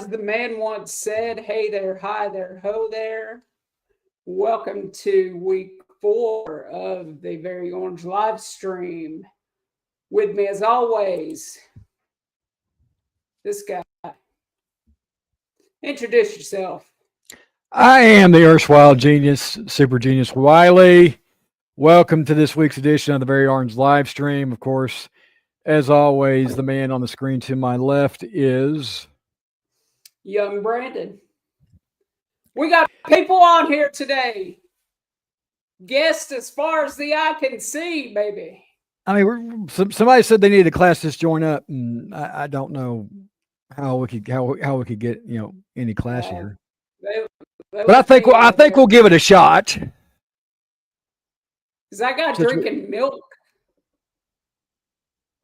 the man once said, hey there, hi there, ho there. Welcome to week 4 of the Very Orange live stream. With me, as always, this guy. Introduce yourself. I am the erstwhile genius, super genius Wiley. Welcome to this week's edition of the Very Orange live stream. Of course, as always, the man on the screen to my left is Young Brandon. We got people on here today. Guests as far as the eye can see, baby. I mean, somebody said they needed a class just join up, and I don't know how we could get any class here. But I think we'll give it a shot. Because I got drinking milk.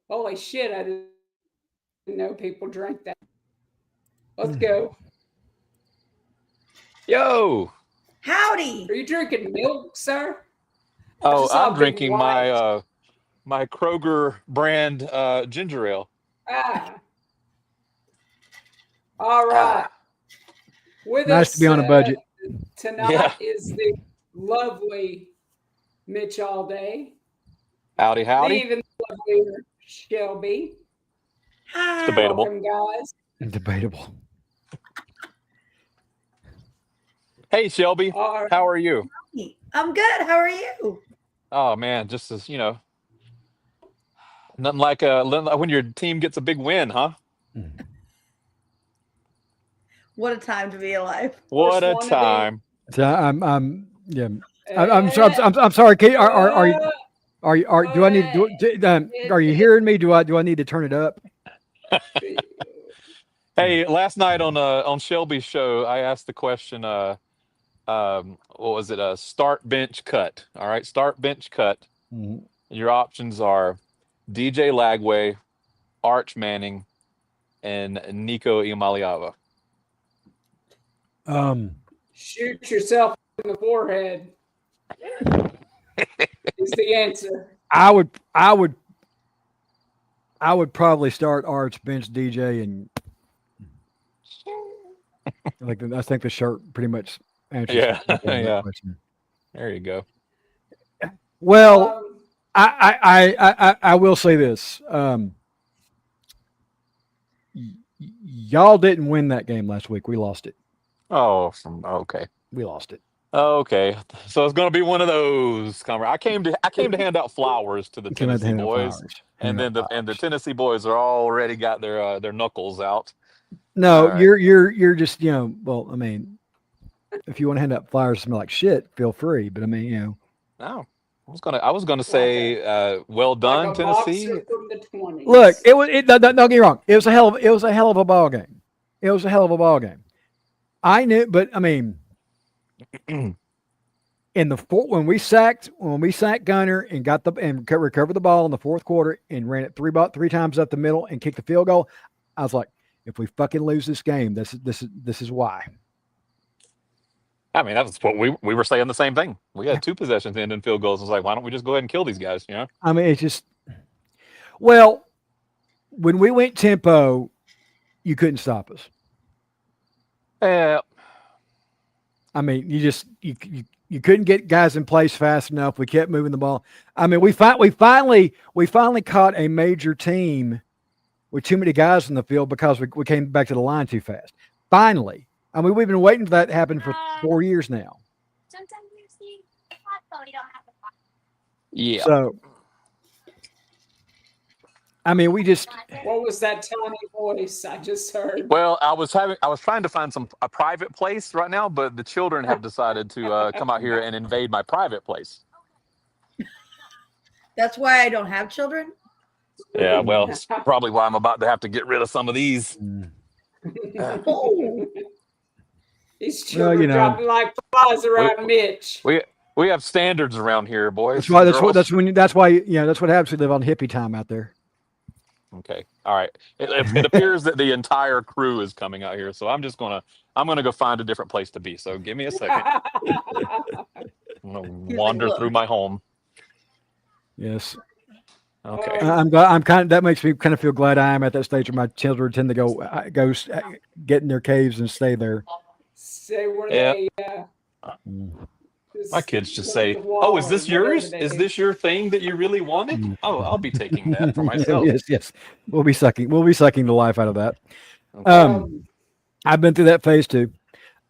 Holy shit, I didn't know people drank that. Let's go. Yo. Howdy. Are you drinking milk, sir? Oh, I'm drinking my my Kroger brand ginger ale. All right. With nice us, to be on a budget. Tonight is the lovely Mitch All Day. Howdy, howdy. Even lovelier Shelby. Hi. It's debatable. Welcome, guys. Debatable. Hey, Shelby. Right. How are you? I'm good. How are you? Oh man, just as nothing like when your team gets a big win, huh? What a time to be alive. What a time. So I'm sorry, Kate. Are do I need are you hearing me? Do I need to turn it up? Hey, last night on Shelby's show, I asked the question, what was it? Start, bench, cut. All right, start, bench, cut. Mm-hmm. Your options are DJ Lagway, Arch Manning, and Nico Imaliava. Shoot yourself in the forehead is the answer. I would probably start Arch, bench DJ, and I think the shirt pretty much answers. Yeah, yeah. There you go. Well, I will say this. Y'all didn't win that game last week. We lost it. Oh, okay. We lost it. Okay, so it's going to be one of those. I came to hand out flowers to the Tennessee boys, and the Tennessee boys are already got their knuckles out. No, right. You're just well, I mean, if you want to hand out flowers to smell like shit, feel free. But I mean, No, I was gonna say, well done, like Tennessee. From the 20s. Look, don't get me wrong. It was a hell of a ball game. It was a hell of a ball game. I knew, but I mean, when we sacked Gunner and recovered the ball in the fourth quarter and ran it three times up the middle and kicked the field goal, I was like, if we fucking lose this game, this is why. I mean, that was what we were saying the same thing. We had 2 possessions ending field goals. I was like, why don't we just go ahead and kill these guys? I mean, it's just, well, when we went tempo, you couldn't stop us. Yeah. I mean, you couldn't get guys in place fast enough. We kept moving the ball. I mean, we finally caught a major team with too many guys in the field because we came back to the line too fast. Finally. I mean, we've been waiting for that to happen for 4 years now. Yeah. So, I mean, we just. What was that tiny voice I just heard? Well, I was trying to find a private place right now, but the children have decided to come out here and invade my private place. That's why I don't have children? Yeah, well, it's probably why I'm about to have to get rid of some of these. These children dropping like flies around Mitch. We have standards around here, boys. That's why that's what happens. We live on hippie time out there. Okay, all right. It appears that the entire crew is coming out here, so I'm gonna go find a different place to be. So give me a second. I'm gonna wander through my home. Yes. Okay. I'm glad. I'm kind of. That makes me kind of feel glad I am at that stage where my children tend to get in their caves and stay there. Say where Yeah. they My kids just look at say, the "Oh, wall is or this whatever yours? they Is do. this your thing that you really wanted? Oh, I'll be taking that for myself." Yes. We'll be sucking the life out of that. Okay. I've been through that phase too.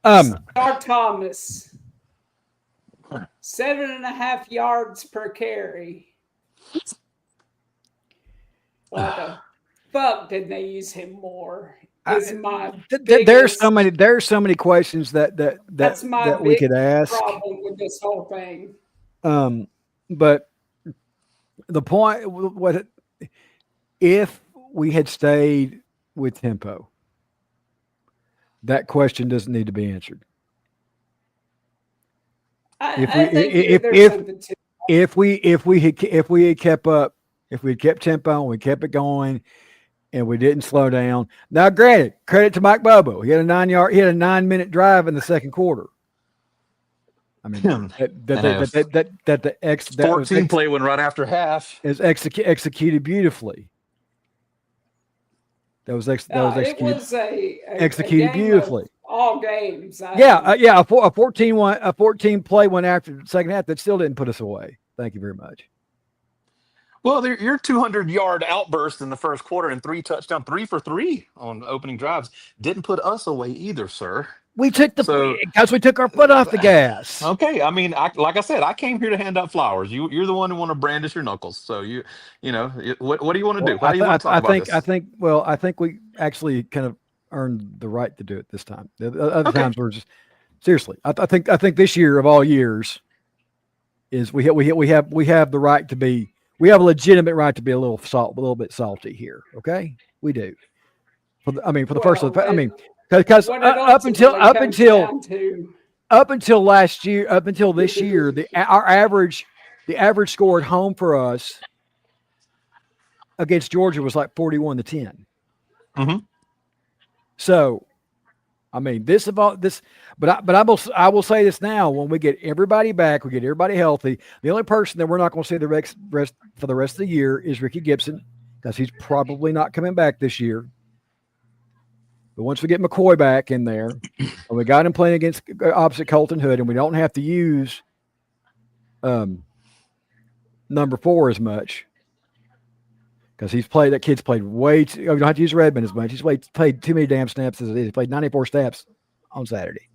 Star Thomas, 7.5 yards per carry. Why the fuck didn't they use him more? Is my There's biggest. so many questions That's my that we big could ask. problem with this whole thing. But the point, if we had stayed with tempo, that question doesn't need to be answered. I think there's something to If we had kept up, if we had kept tempo and we kept it going, and we didn't slow down. Now, granted, credit to Mike Bobo. He had a 9-minute drive in the second quarter. I mean, that 14 play went right after half. Is executed beautifully. That was executed. It was executed a game beautifully. Of all games. A 14 play went after the second half that still didn't put us away. Thank you very much. Well, your 200-yard outburst in the first quarter and 3 touchdowns, 3 for 3 on opening drives didn't put us away either, sir. We took because we took our foot off the gas. Okay, I mean, like I said, I came here to hand out flowers. You're the one who want to brandish your knuckles. So what do you want to do? How do you want to talk about this? I think we actually kind of earned the right to do it this time. The other times we're just seriously. I think this year of all years is we have the right to be. We have a legitimate right to be a little bit salty here. Okay, we do. Because up until last year, up until this year, the average score at home for us against Georgia was like 41-10. Mm-hmm. So, I mean, I will say this now: when we get everybody back, we get everybody healthy. The only person that we're not going to see the rest for the rest of the year is Ricky Gibson, because he's probably not coming back this year. But once we get McCoy back in there, and we got him playing against opposite Colton Hood, and we don't have to use number 4 as much, because that kid's played way too. We don't have to use Redmond as much. He's played too many damn snaps as it is. He played 94 snaps on Saturday.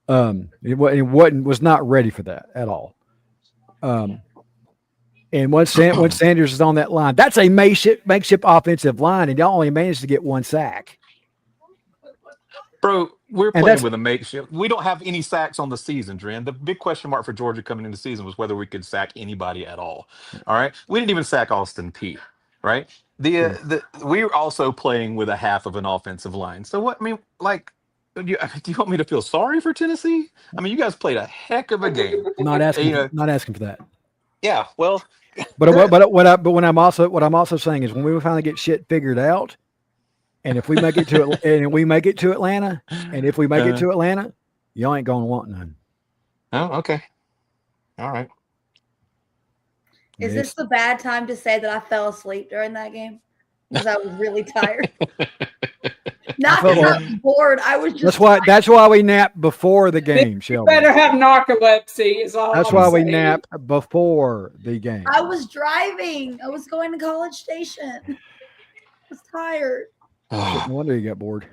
He was not ready for that at all. And once Sanders is on that line, that's a makeshift offensive line, and y'all only managed to get 1 sack. Bro, we're playing with a makeshift. We don't have any sacks on the season, Dren. The big question mark for Georgia coming into the season was whether we could sack anybody at all. All right, we didn't even sack Austin Peay. Right. We're also playing with a half of an offensive line. So what? I mean, like, do you want me to feel sorry for Tennessee? I mean, you guys played a heck of a game. Not asking for that. Yeah. Well, what I'm also saying is when we finally get shit figured out. And if we make it to Atlanta, y'all ain't gonna want none. Oh, okay. All right. Is this the bad time to say that I fell asleep during that game? Because I was really tired. Not because I was bored. I was just that's why we nap before the game, Shelby. You better have narcolepsy is all. That's why we nap before the game. I was driving. I was going to College Station. I was tired. No wonder you got bored.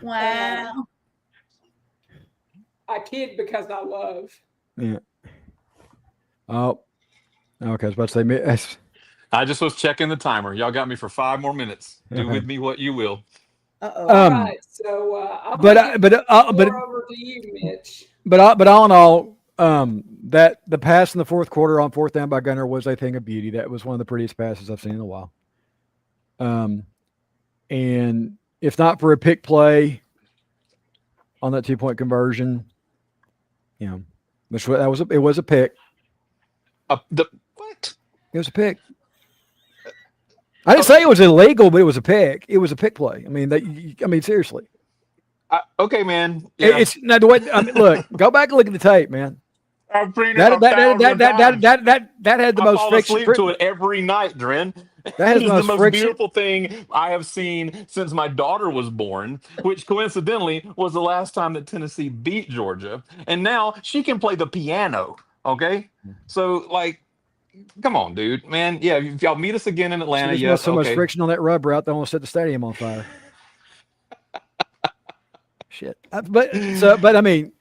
Wow. I kid because I love. Yeah. Oh. Okay, I was about to say. I just was checking the timer. Y'all got me for 5 more minutes. Do with me what you will. Uh-oh. All right. So I'll over to you, Mitch. But all in all, that the pass in the fourth quarter on 4th down by Gunner was a thing of beauty. That was one of the prettiest passes I've seen in a while. And if not for a pick play on that 2-point conversion, it was a pick. What? It was a pick. I didn't say it was illegal, but it was a pick. It was a pick play. I mean, seriously. Okay, man. Yeah. It's not the way. Look, go back and look at the tape, man. I've seen it That 1,000 times. that had the I most fall friction. asleep to it every night, Dren. That has It the is the most most friction. beautiful thing I have seen since my daughter was born, which coincidentally was the last time that Tennessee beat Georgia. And now she can play the piano. Okay. So, like, come on, dude, man. Yeah. If y'all meet us again in So Atlanta, there's yes. so much Okay. friction on that rub route. They want to set the stadium on fire. Shit. But I mean,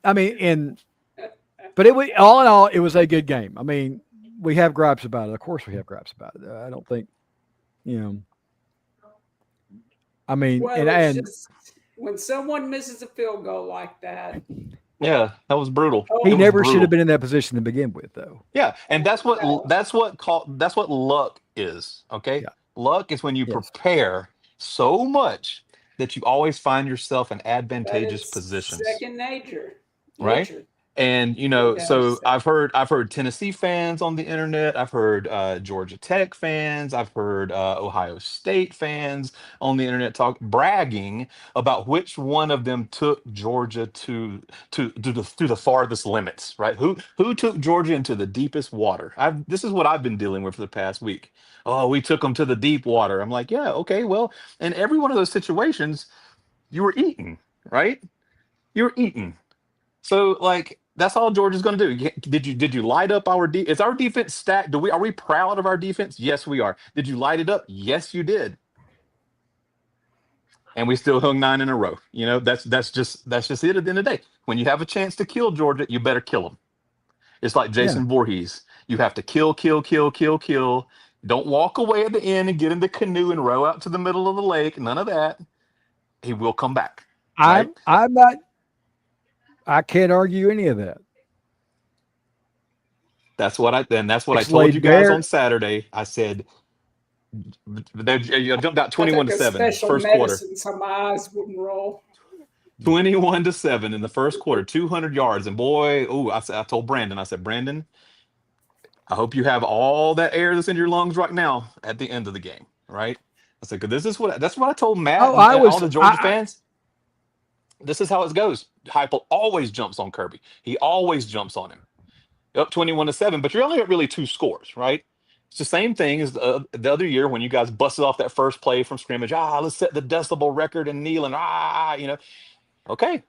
but it was all in all, it was a good game. I mean, we have gripes about it. Of course, we have gripes about it. I don't think, you know. I mean, Well, it's just when someone misses a field goal like that. Yeah, that was brutal. He It was never should have brutal. been in that position to begin with, though. Yeah, and that's what No. that's what luck is. Okay, Yeah. luck is when you Yes. prepare so much that you always find yourself in That advantageous is positions, second nature. right? Nature. And No doubt so about I've heard Tennessee fans on the internet. I've heard Georgia Tech fans. I've heard Ohio State fans on the internet talk bragging about which one of them took Georgia to the farthest limits. Right? Who took Georgia into the deepest water? This is what I've been dealing with for the past week. Oh, we took them to the deep water. I'm like, yeah, okay, well, in every one of those situations, you were eaten, right? You were eaten. So like that's all Georgia's going to do. Did you light up our is our defense stacked? Are we proud of our defense? Yes, we are. Did you light it up? Yes, you did. And we still hung 9 in a row. That's just it at the end of the day. When you have a chance to kill Georgia, you better kill them. It's like Yeah. Jason Voorhees. You have to kill, kill, kill, kill, kill. Don't walk away at the end and get in the canoe and row out to the middle of the lake. None of that. He will come back. Right? I'm not. I can't argue any of that. That's what I It's told you laid guys bare. on Saturday. I said you jumped out I 21 took to a 7 special first quarter. medicine so my eyes wouldn't roll. 21 to 7 in the first quarter, 200 yards. And boy, I told Brandon, I said, Brandon, I hope you have all that air that's in your lungs right now at the end of the game. Right? I said, because that's what I told Matt Oh, and all the Georgia fans. This is how it goes. Heupel always jumps on Kirby. He always jumps on him. Up 21 to 7, but you're only at really 2 scores, right? It's the same thing as the other year when you guys busted off that first play from scrimmage. Let's set the decibel record and kneeling. Okay.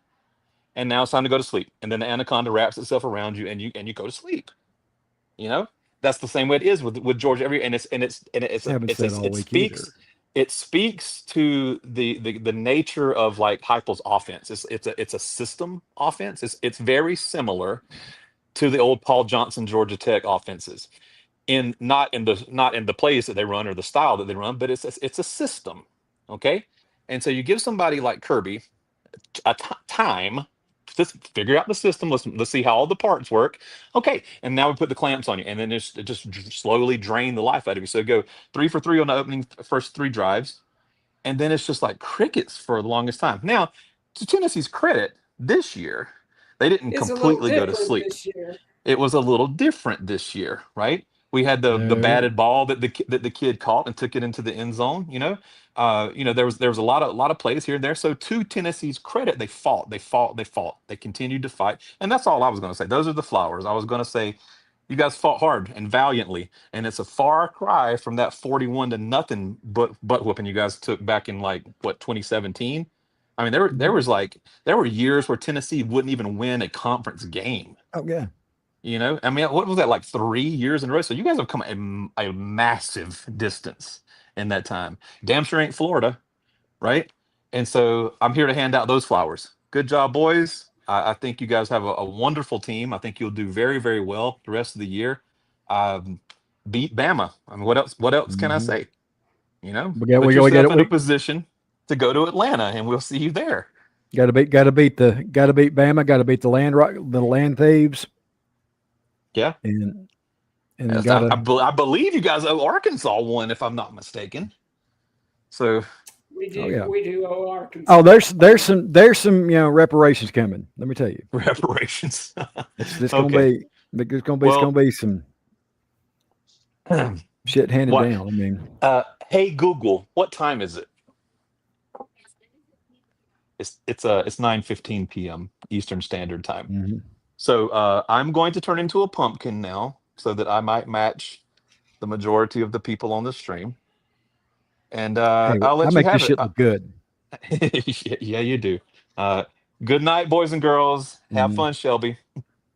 And now it's time to go to sleep. And then the anaconda wraps itself around you, and you go to sleep. That's the same way it is with Georgia Haven't said all week either. It speaks to the nature of like Heupel's offense. It's a system offense. It's very similar to the old Paul Johnson Georgia Tech offenses, not in the plays that they run or the style that they run, but it's a system, okay? And so you give somebody like Kirby time to figure out the system. Let's see how all the parts work. Okay, and now we put the clamps on you, and then just slowly drain the life out of you. So go 3 for 3 on the opening first 3 drives, and then it's just like crickets for the longest time. Now, to Tennessee's credit, this year they didn't It's a little completely go to different sleep. this year. It was a little different this year, right? We had the No. batted ball that the kid caught and took it into the end zone. There was a lot of plays here and there. So to Tennessee's credit, they fought. They continued to fight, and that's all I was going to say. Those are the flowers. I was going to say, you guys fought hard and valiantly, and it's a far cry from that 41 to nothing butt whooping you guys took back in 2017. I mean, there were years where Tennessee wouldn't even win a conference game. Oh yeah. I mean, what was that, like 3 years in a row? So you guys have come a massive distance in that time. Damn sure ain't Florida, right? And so I'm here to hand out those flowers. Good job, boys. I think you guys have a wonderful team. I think you'll do very, very well the rest of the year. Beat Bama. I mean, what else? What else can I say? We Put gotta yourself get in a it. position to go to Atlanta, and we'll see you there. Got to beat Bama. Got to beat the land thieves. Yeah. And Yes, gotta, I believe you guys owe Arkansas one, if I'm not mistaken. So We do. Oh, yeah. We do owe Arkansas. oh, there's some reparations coming. Let me tell you, reparations. it's Okay. gonna be some shit handed What? down. I mean, Hey Google, what time is it? It's 9:15 p.m. Eastern Standard Time. mhm. So I'm going to turn into a pumpkin now so that I might match the majority of the people on the stream. And Hey, I'll I let you make this have it. shit look good. Yeah, you do. Good night, boys and girls. Have Mm. fun, Shelby.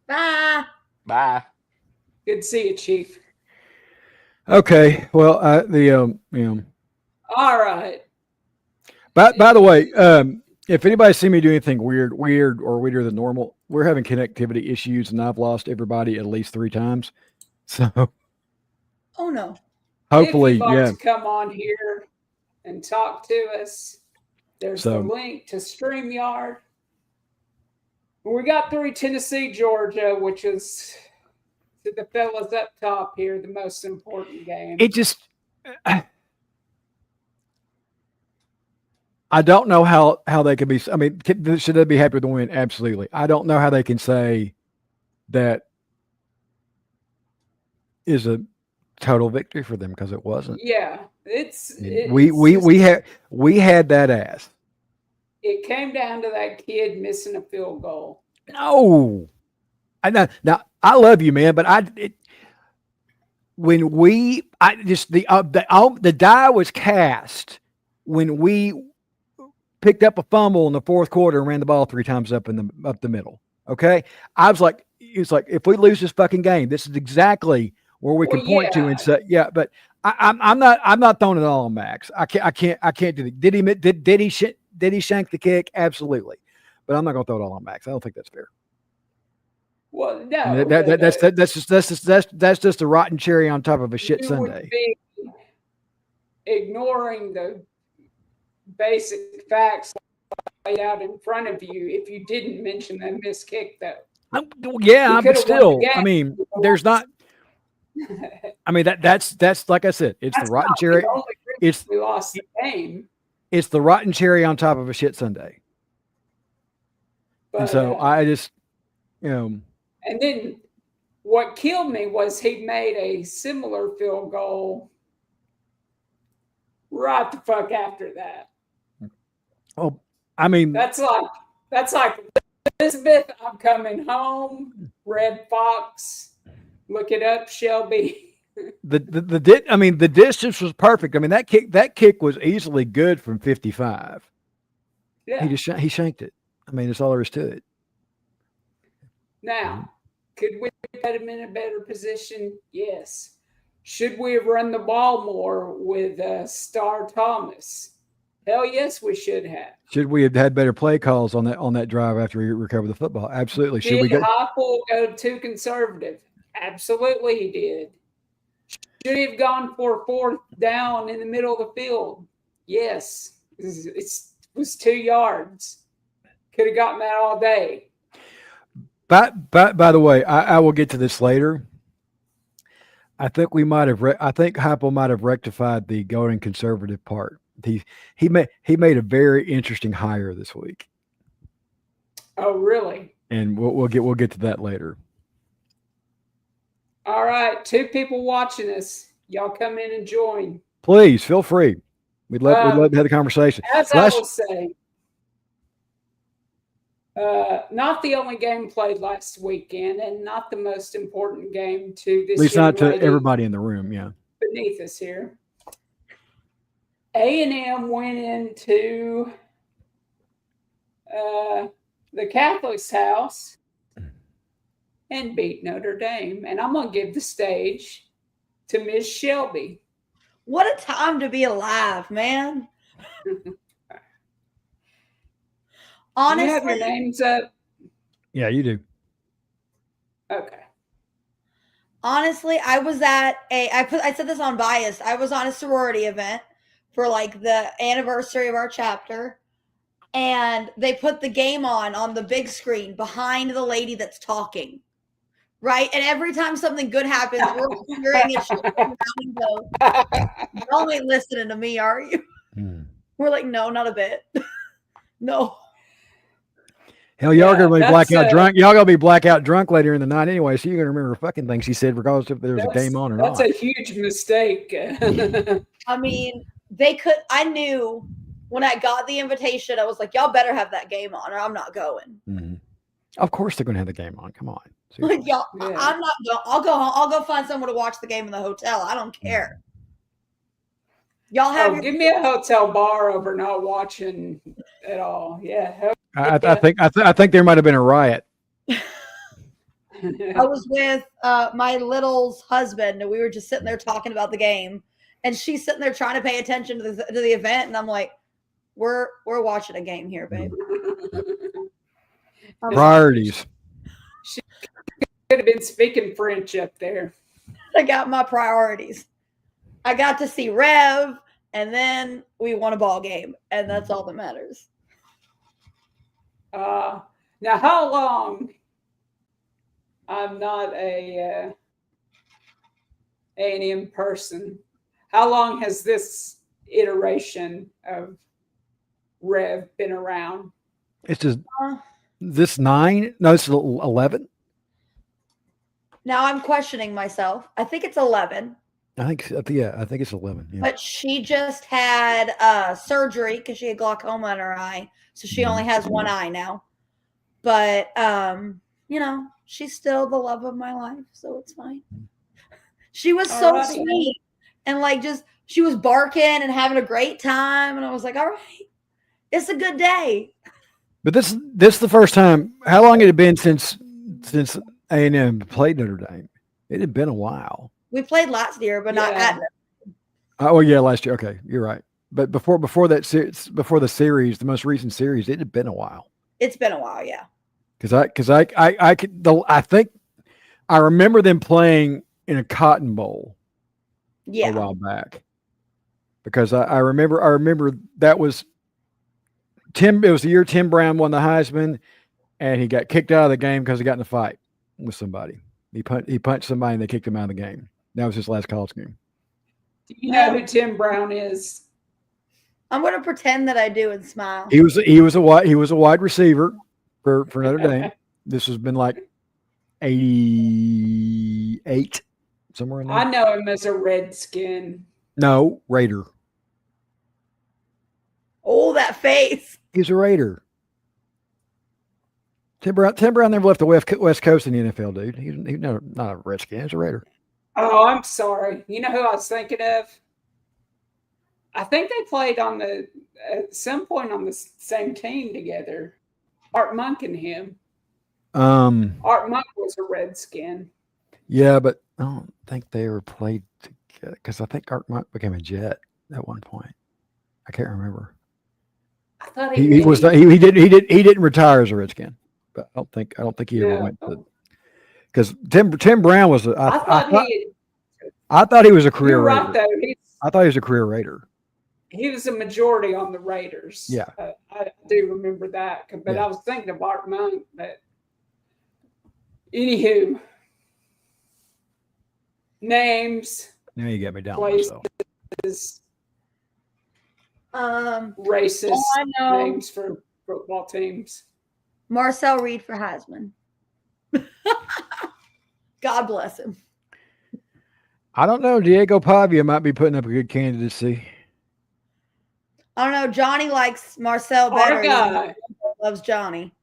Bye. Bye. Good to see you, Chief. Okay. Well, All right. By the way, if anybody's seen me do anything weird or weirder than normal, we're having connectivity issues, and I've lost everybody at least 3 times. So Oh no. hopefully, if you'd like yeah. to come on here and talk to us, there's the So link to StreamYard. We got through Tennessee, Georgia, which is, to the fellas up top here, the most important game. it just, I don't know how they could be. I mean, should they be happy with the win? Absolutely. I don't know how they can say that is a total victory for them, because it wasn't. Yeah, We had that ass. It came down to that kid missing a field goal. No, I know. Now I love you, man, but the die was cast when we picked up a fumble in the fourth quarter and ran the ball 3 times up the middle. Okay, I was like, it's like, if we lose this fucking game, this is exactly where we can point to and say, yeah. But I'm not throwing it all on Max. I can't do it. Did he shank the kick? Absolutely, but I'm not going to throw it all on Max. I don't think that's fair. Well, no, I mean, that's just a rotten cherry on top of a shit Sunday. Would be ignoring the basic facts laid out in front of you if you didn't mention that missed kick, though. Yeah, but still, I mean, there's not. I mean, that's like I said, it's the rotten cherry. It's we lost the game. It's the rotten cherry on top of a shit Sunday. But, and so I just, And then what killed me was he made a similar field goal right the fuck after that. Oh, I mean, that's like Elizabeth, I'm coming home. Red Fox, look it up, Shelby. The distance was perfect. I mean, that kick was easily good from 55. Yeah, he shanked it. I mean, that's all there is to it. Now, could we put him in a better position? Yes. Should we have run the ball more with Star Thomas? Hell yes, we should have. Should we have had better play calls on that drive after we recovered the football? Absolutely. Should we Heupel go too conservative? Absolutely, he did. Should he have gone for 4th down in the middle of the field? Yes. It was 2 yards. Could have gotten that all day. By the way, I will get to this later. I think Heupel might have rectified the going conservative part. He made a very interesting hire this week. Oh, really? And we'll get to that later. All right, 2 people watching us. Y'all come in and join. Please feel free. We'd love to have the conversation. As I will say, not the only game played last weekend, and not the most important game to this. At least not to everybody in the room. Yeah. Beneath us here. A&M went into the Catholic's house and beat Notre Dame. And I'm going to give the stage to Miss Shelby. What a time to be alive, man. Honestly, you have your names up? Yeah, you do. Okay. Honestly, I was at I said this on Bias. I was on a sorority event for like the anniversary of our chapter, and they put the game on the big screen behind the lady that's talking, right? And every time something good happens, we're hearing it around and go, y'all ain't listening to me, are you? We're like, no, not a bit. No. Hell, y'all gonna be blackout drunk. Y'all gonna be blackout drunk later in the night anyway, so you're gonna remember fucking things she said, regardless if there was a game on or not. That's a huge mistake. I mean, I knew when I got the invitation, I was like, y'all better have that game on or I'm not going. Mm-hmm. Of course they're going to have the game on. Come on. Seriously. Like, y'all, Yeah. I'm not going. I'll go home. I'll go find someone to watch the game in the hotel. I don't care. Y'all have Oh, your give me a hotel bar over not watching at all. Yeah. I think there might have been a riot. I was with my little's husband, and we were just sitting there talking about the game, and she's sitting there trying to pay attention to the event, and I'm like, "We're watching a game here, babe." I'm like, Priorities. Could have been speaking French up there. I got my priorities. I got to see Rev, and then we won a ball game, and that's all that matters. Now, how long? I'm not a A&M person. How long has this iteration of Rev been around? It's just this 9. No, it's 11. Now I'm questioning myself. I think it's 11. I think it's 11. Yeah. But she just had surgery because she had glaucoma in her eye. So she only has one eye now. But, she's still the love of my life. So it's fine. She was so Alrighty. sweet. And she was barking and having a great time. And I was like, all right, it's a good day. But this is the first time. How long had it been since A&M played Notre Dame? It had been a while. We played last year, but not at Oh yeah, last year. Okay, you're right. But before the series, the most recent series, it had been a while. It's been a while, yeah. Because I think I remember them playing in a Cotton Bowl Yeah. a while back. Because I remember that was Tim. It was the year Tim Brown won the Heisman, and he got kicked out of the game because he got in a fight with somebody. He punched somebody, and they kicked him out of the game. That was his last college game. Do you know who Tim Brown is? I'm going to pretend that I do and smile. He was a wide receiver for Notre Dame. This has been like 88, somewhere in there. I know him as a Redskin. No, Raider. Oh, that face. He's a Raider. Tim Brown never left the West Coast in the NFL, dude. He's not a Redskin. He's a Raider. Oh, I'm sorry. You know who I was thinking of? I think they played at some point on the same team together. Art Monk and him. Art Monk was a Redskin. Yeah, but I don't think they ever played together because I think Art Monk became a Jet at one point. I can't remember. I thought He didn't retire as a Redskin, but I don't think he ever went to. Because Tim Brown was I thought he was a career You're Raider. right, though. I thought he was a career Raider. He was a majority on the Raiders. Yeah. I do remember that. But Yeah. I was thinking of Art Monk. But anywho, names, Now you got me down places, myself. racist I know. names for football teams. Marcel Reed for Heisman. God bless him. I don't know. Diego Pavia might be putting up a good candidacy. I don't know. Johnny likes Marcel better. Our guy. Loves Johnny.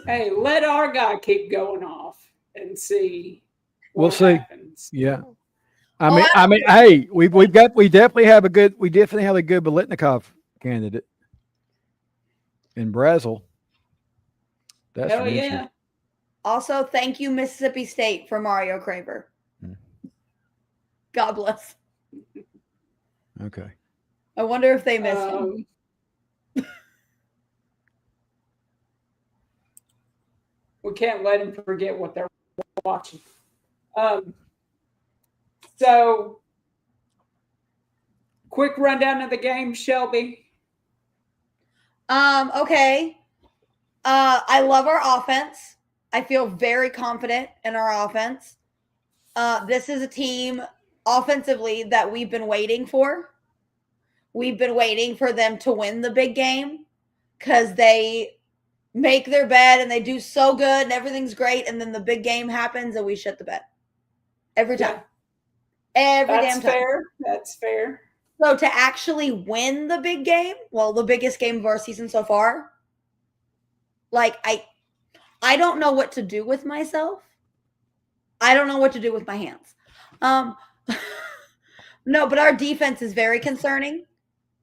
Hey, let our guy keep going off and see. We'll see. Happens. Yeah. Hey, we definitely have a good Biletnikoff candidate in Brazil. That's Hell for yeah. sure. Also, thank you, Mississippi State, for Mario Craver. God bless. Okay. I wonder if they miss him. We can't let him forget what they're watching. So, quick rundown of the game, Shelby. Okay. I love our offense. I feel very confident in our offense. This is a team offensively that we've been waiting for. We've been waiting for them to win the big game because they make their bed and they do so good and everything's great. And then the big game happens and we shit the bed every time. Every damn time. That's fair. So to actually win the big game, well, the biggest game of our season so far, like I don't know what to do with myself. I don't know what to do with my hands. No, but our defense is very concerning.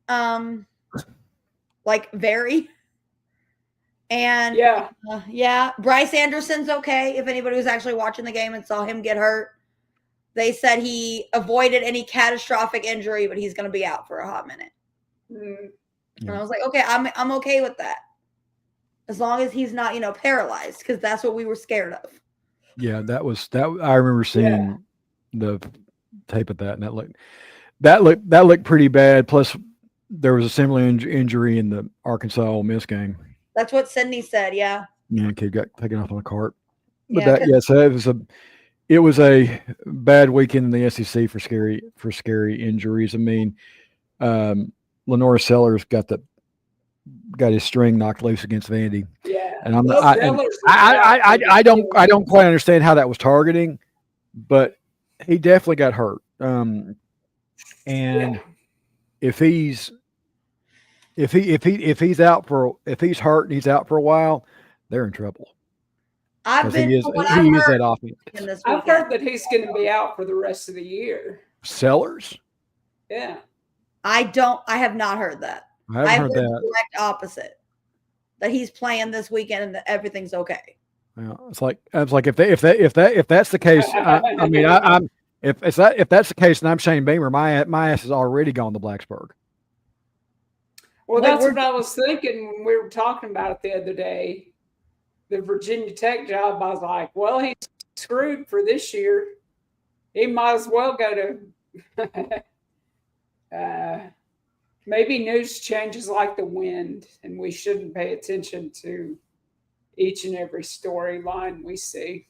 Like very. And Yeah. Bryce Anderson's okay. If anybody was actually watching the game and saw him get hurt, they said he avoided any catastrophic injury, but he's going to be out for a hot minute. And I was like, okay, I'm okay with that, as long as he's not, paralyzed, because that's what we were scared of. Yeah, that was that. I remember seeing the tape of that, and that looked pretty bad. Plus, there was a similar injury in the Arkansas Ole Miss game. That's what Sydney said. Yeah. Yeah, kid got taken off on a cart. But Yeah, so it was a bad weekend in the SEC for scary injuries. I mean, Lenore Sellers got his string knocked loose against Vandy. Yeah. And I don't quite understand how that was targeting, but he definitely got hurt. And if he's if he's hurt and he's out for a while, they're in trouble. He is that offense. I've heard that he's going to be out for the rest of the year. Sellers? Yeah. I have not heard that. I haven't heard that. The direct opposite. That he's playing this weekend and that everything's okay. Yeah, it's like if that's the case, I mean, if that's the case, and I'm Shane Beamer, my ass is already gone to Blacksburg. Well, that's what I was thinking when we were talking about it the other day. The Virginia Tech job, I was like, well, he's screwed for this year. He might as well go to maybe news changes like the wind, and we shouldn't pay attention to each and every storyline we see.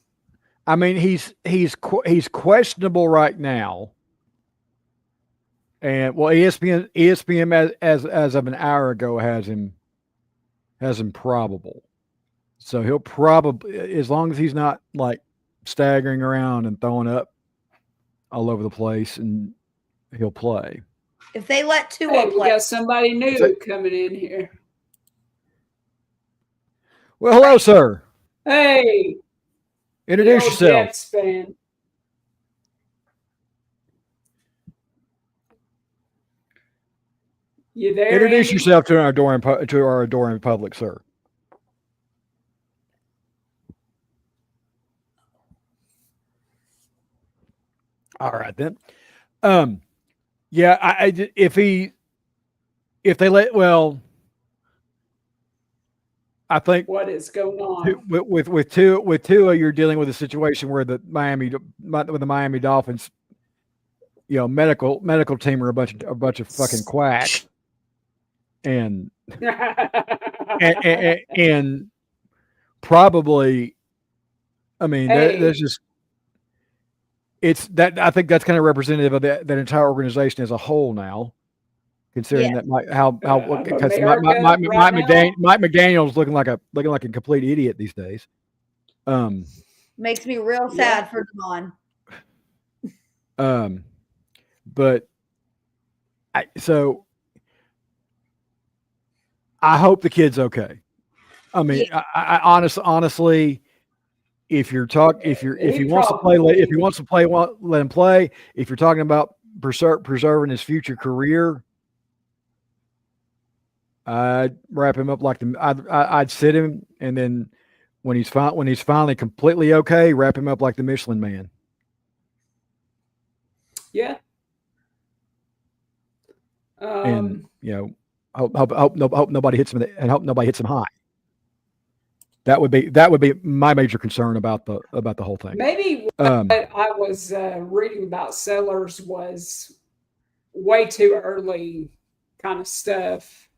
I mean, he's questionable right now. And well, ESPN as of an hour ago has him probable. So he'll probably, as long as he's not like staggering around and throwing up all over the place, and he'll play. If they let Tua play, we got somebody new coming in here. Well, hello, sir. Hey, introduce yourself. Jets fan. You there? Introduce Andy? yourself to our adoring public, sir. All right then. Yeah, if they let, well, I think what is going on with Tua, you're dealing with a situation where the Miami Dolphins, medical team are a bunch of fucking quacks, and and probably, I mean, there's just. It's that I think that's kind of representative of that entire organization as a whole now, considering that Mike McDaniel's looking like a complete idiot these days. Makes me real sad for Devon. But I hope the kid's okay. I mean, I honestly. If he wants to play, let him play. If you're talking about preserving his future career, I'd wrap him up I'd sit him, and then when he's finally completely okay, wrap him up like the Michelin Man. Yeah. And hope nobody hits him, and hope nobody hits him high. That would be my major concern about the whole thing. Maybe what I was reading about Sellers was way too early kind of stuff,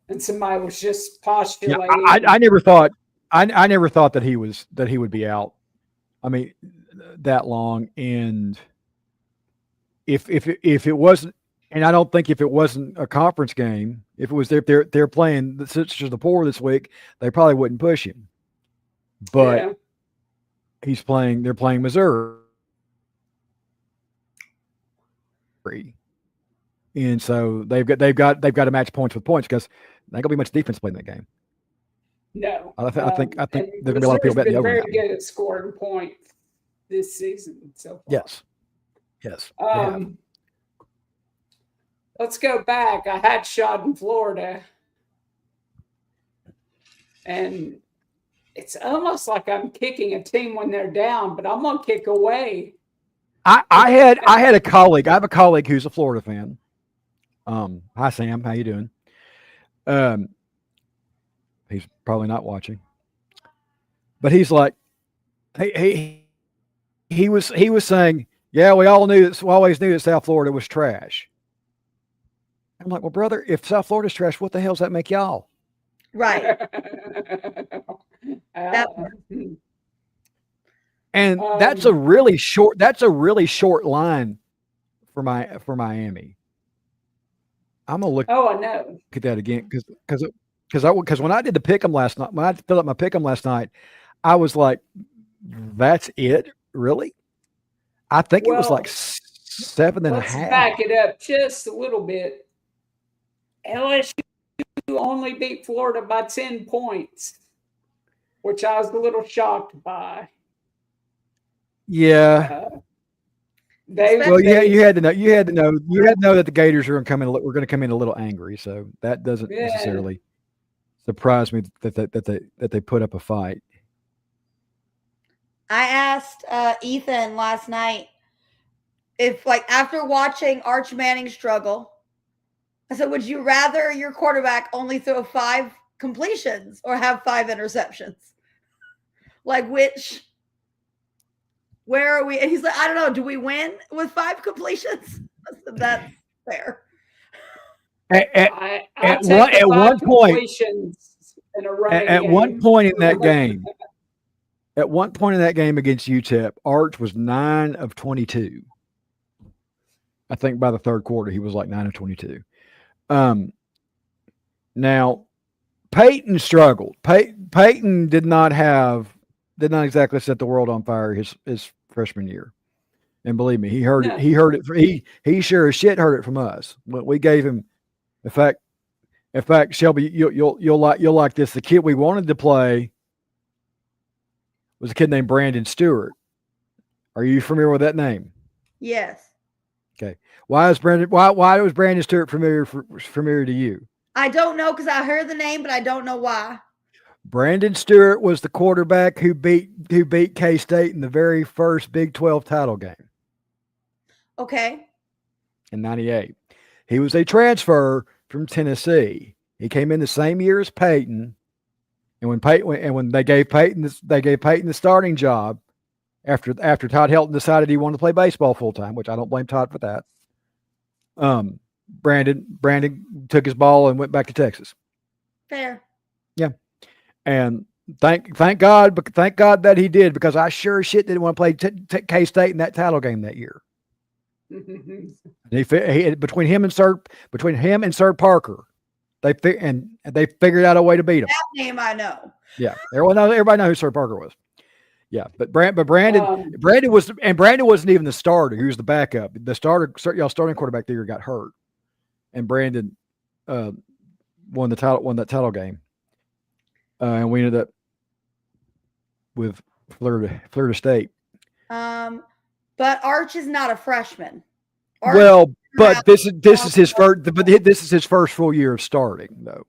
and somebody was just postulating. Yeah, I never thought that he would be out. I mean, that long, and if it wasn't, and I don't think if it wasn't a conference game, if it was they're playing the Sisters of the Poor this week, they probably wouldn't push him. But they're playing Missouri. And so they've got to match points with points, because there ain't gonna be much defense playing that game. No. I think And there's gonna be a lot of people Missouri's betting been over very that. good at scoring points this season so far. Yes. Yes. They have. Let's go back. I had shot in Florida, and it's almost like I'm kicking a team when they're down, but I'm gonna kick away. I had a colleague. I have a colleague who's a Florida fan. Hi Sam, how you doing? He's probably not watching, but he's like, he was saying, yeah, we always knew that South Florida was trash. I'm like, well, brother, if South Florida's trash, what the hell does that make y'all? Right. And that's a really short line for Miami. I'm gonna look. Oh, I know. At that again because when I did the pick'em last night, when I filled up my pick'em last night, I was like, "That's it, really?" I think it was like 7.5. Let's back it up just a little bit. LSU only beat Florida by 10 points, which I was a little shocked by. Yeah. You had to know that the Gators were going to come in a little angry, so that doesn't necessarily surprise me that they put up a fight. I asked Ethan last night if, like, after watching Arch Manning struggle, I said, would you rather your quarterback only throw 5 completions or have 5 interceptions? Like, where are we? And he's like, I don't know. Do we win with 5 completions? I said, that's fair. At one point in that game, at one point in that game against UTEP, Arch was 9 of 22. I think by the third quarter, he was like 9 of 22. Now, Peyton struggled. Peyton did not exactly set the world on fire his freshman year. And believe me, he heard it. He sure as shit heard it from us. We gave him. In fact, Shelby, you'll like this. The kid we wanted to play was a kid named Brandon Stewart. Are you familiar with that name? Yes. Okay. Why was Brandon Stewart familiar to you? I don't know because I heard the name, but I don't know why. Brandon Stewart was the quarterback who beat K-State in the very first Big 12 title game. Okay. In '98. He was a transfer from Tennessee. He came in the same year as Peyton. And when they gave Peyton the starting job after Todd Helton decided he wanted to play baseball full time, which I don't blame Todd for that. Brandon took his ball and went back to Texas. Fair. Yeah. And thank God that he did, because I sure as shit didn't want to play K-State in that title game that year. Between him and Sir Parker, they figured out a way to beat him. That name I know. Yeah, everybody knows who Sir Parker was. Yeah, but Brandon wasn't even the starter. He was the backup. The starting quarterback that year got hurt, and Brandon won that title game, and we ended up with Florida State. But Arch is not a freshman. But this is his first full year of starting, though.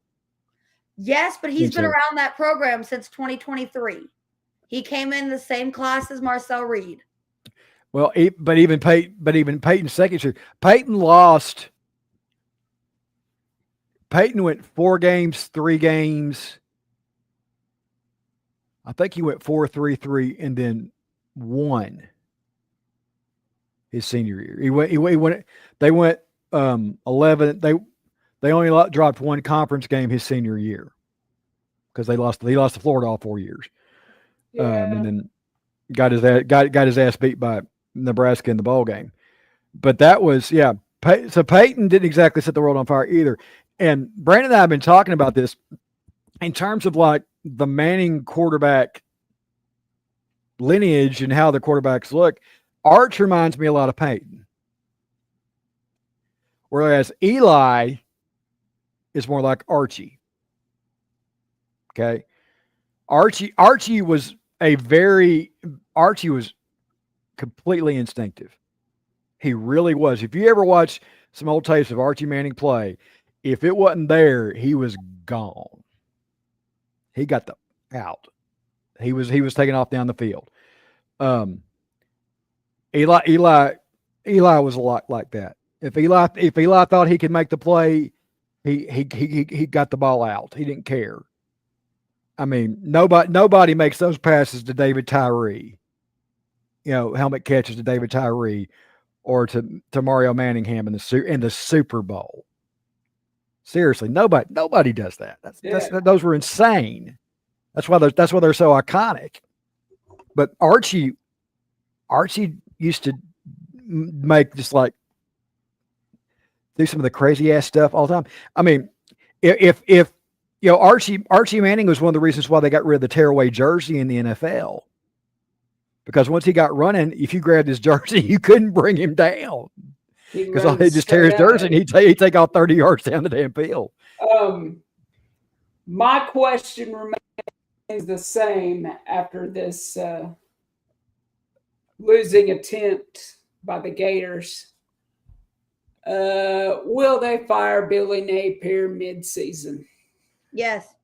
Yes, but he's been around that program since 2023. He came in the same class as Marcel Reed. Well, but even Peyton's second year, Peyton lost. Peyton went 4 games, 3 games. I think he went 4-3-3 and then won his senior year. They went 11. They only dropped 1 conference game his senior year because he lost to Florida all 4 years. Yeah. And then got his ass beat by Nebraska in the bowl game. But that was, so Peyton didn't exactly set the world on fire either. And Brandon and I have been talking about this in terms of like the Manning quarterback lineage and how the quarterbacks look. Arch reminds me a lot of Peyton. Whereas Eli is more like Archie. Okay. Archie was completely instinctive. He really was. If you ever watch some old tapes of Archie Manning play, if it wasn't there, he was gone. He got the out. He was taken off down the field. Eli was a lot like that. If Eli thought he could make the play, he got the ball out. He didn't care. I mean, nobody makes those passes to David Tyree. Helmet catches to David Tyree or to Mario Manningham in the Super Bowl. Seriously, nobody does that. Those were insane. That's why they're so iconic. But Archie used to make just like do some of the crazy ass stuff all the time. I mean, if Archie Manning was one of the reasons why they got rid of the tearaway jersey in the NFL. Because once he got running, if you grabbed his jersey, you couldn't bring him down. Because he'd just tear his jersey and he'd take off 30 yards down the damn field. My question remains the same after this losing attempt by the Gators. Will they fire Billy Napier mid-season? Yes.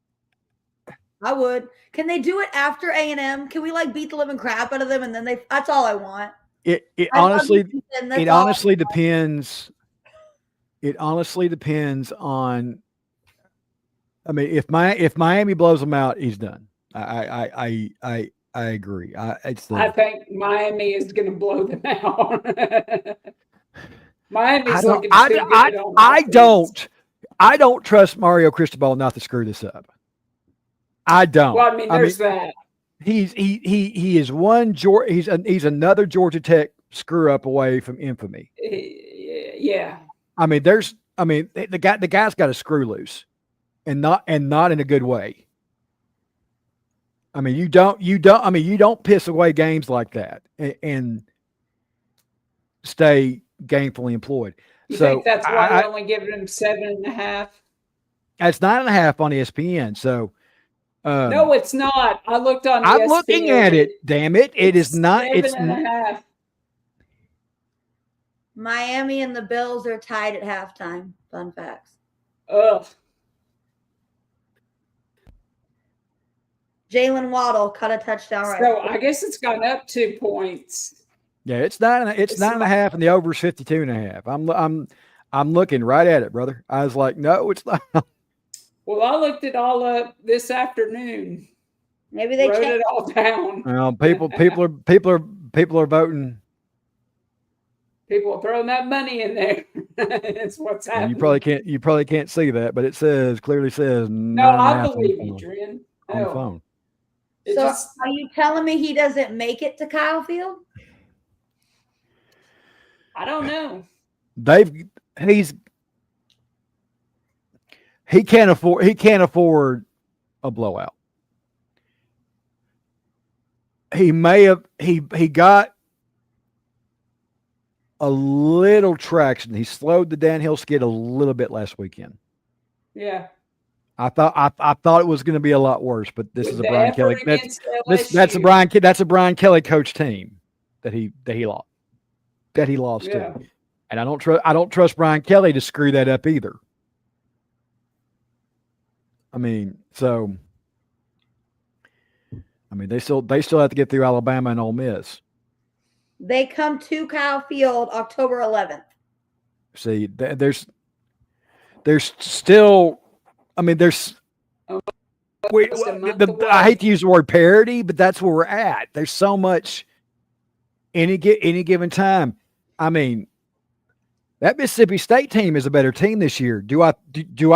I would. Can they do it after A&M? Can we beat the living crap out of them and then that's all I want. It honestly depends. It honestly depends on. I mean, if Miami blows them out, he's done. I agree. I think Miami is going to blow them out. Miami's looking I don't. I don't trust Mario Cristobal not to screw this up. I don't. Well, I mean, there's that. He is one he's another Georgia Tech screw up away from infamy. Yeah. I mean, the guy's got a screw loose, and not in a good way. I mean, you don't piss away games like that and stay gainfully employed. You think that's why they're only giving him 7.5? That's 9.5 on ESPN. So. No, it's not. I looked on. I'm ESPN. looking at it. Damn it! It is not. It's 7.5. Miami and the Bills are tied at halftime. Fun facts. Ugh. Jalen Waddle caught a touchdown right. So I guess it's gone up 2 points. Yeah, it's 9.5, and the over is 52.5. I'm looking right at it, brother. I was like, no, it's not. Well, I looked it all up this afternoon. Maybe they wrote it all down. Well, people are voting. People are throwing that money in there. That's what's happening. You probably can't see that, but it clearly says. No, I believe you, Dren. On the phone. Are you telling me he doesn't make it to Kyle Field? I don't know. He can't afford a blowout. He got a little traction. He slowed the downhill skid a little bit last weekend. Yeah. I thought it was going to be a lot worse, but this is a Brian Kelly. That's a Brian Kelly coach team that he lost to. And I don't trust Brian Kelly to screw that up either. I mean, they still have to get through Alabama and Ole Miss. They come to Kyle Field October 11th. See, there's still, I mean, I hate to use the word parity, but that's where we're at. There's so much any given time. I mean, that Mississippi State team is a better team this year. Do I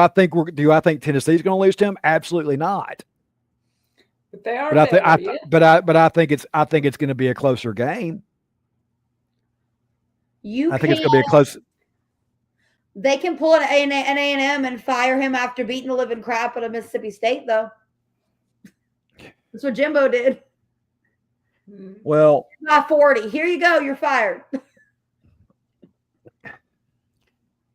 think Tennessee's going to lose to them? Absolutely not. But they are. I think it's going to be a closer game. I think it's going to be a close. They can pull an A&M and fire him after beating the living crap out of Mississippi State, though. That's what Jimbo did. Well, by 40. Here you go. You're fired.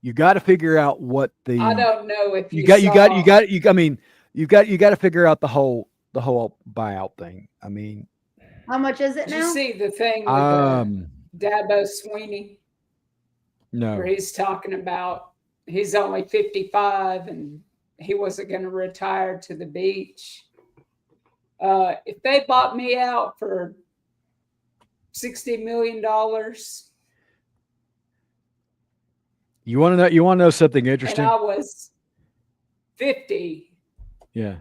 You got to figure out what the. I don't know if you got to figure out the whole buyout thing. I mean, How much is it Did you now? see the thing with Dabo Sweeney no. where he's talking about he's only 55 and he wasn't going to retire to the beach? If they bought me out for $60 million, You want to know? You want to know something and interesting? I was 50, Yeah.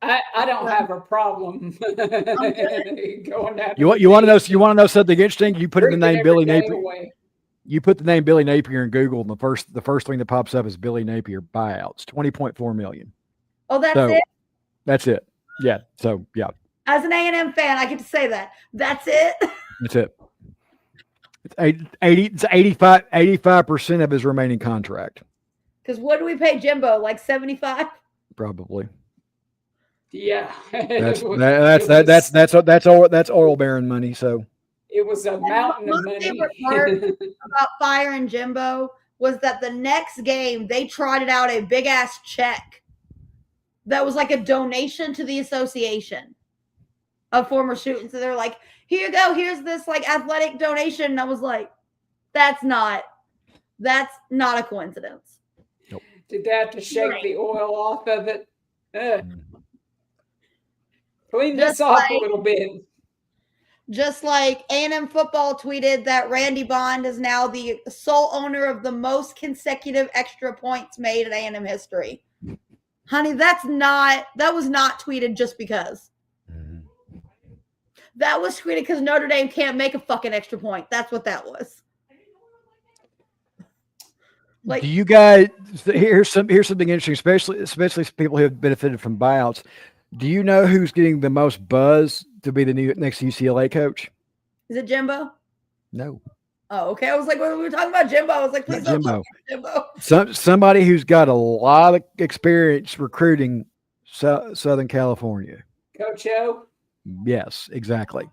I don't have a problem going down. You want to know? You want to know something interesting? You put in the drinking name every Billy day Napier. away. You put the name Billy Napier in Google, and the first thing that pops up is Billy Napier buyouts, $20.4 million. Oh, that's So it? that's it. Yeah. So yeah, As an A&M fan, I get to say that. That's it? that's it. It's 85% of his remaining contract, Because what do we pay Jimbo? Like 75? probably. Yeah, That's that's oil baron money. So it was a mountain of My money. favorite part about firing Jimbo was that the next game they trotted out a big ass check that was like a donation to the association of former students. So they're like, here you go, here's this like athletic donation. And I was like, that's not a coincidence. Did they have to shake the oil off of it? Clean this Just off like- a little bit. Just like A&M football tweeted that Randy Bond is now the sole owner of the most consecutive extra points made in A&M history. Honey, that was not tweeted just because. That was tweeted because Notre Dame can't make a fucking extra point. That's what that was. Like, do you guys? Here's something interesting, especially people who have benefited from buyouts. Do you know who's getting the most buzz to be the next UCLA coach? is it Jimbo? No. Oh, okay. I was like, when we were talking about Jimbo, I was like, please don't Jimbo. Jimbo. Somebody who's got a lot of experience recruiting Southern California. Coach O? Yes, exactly.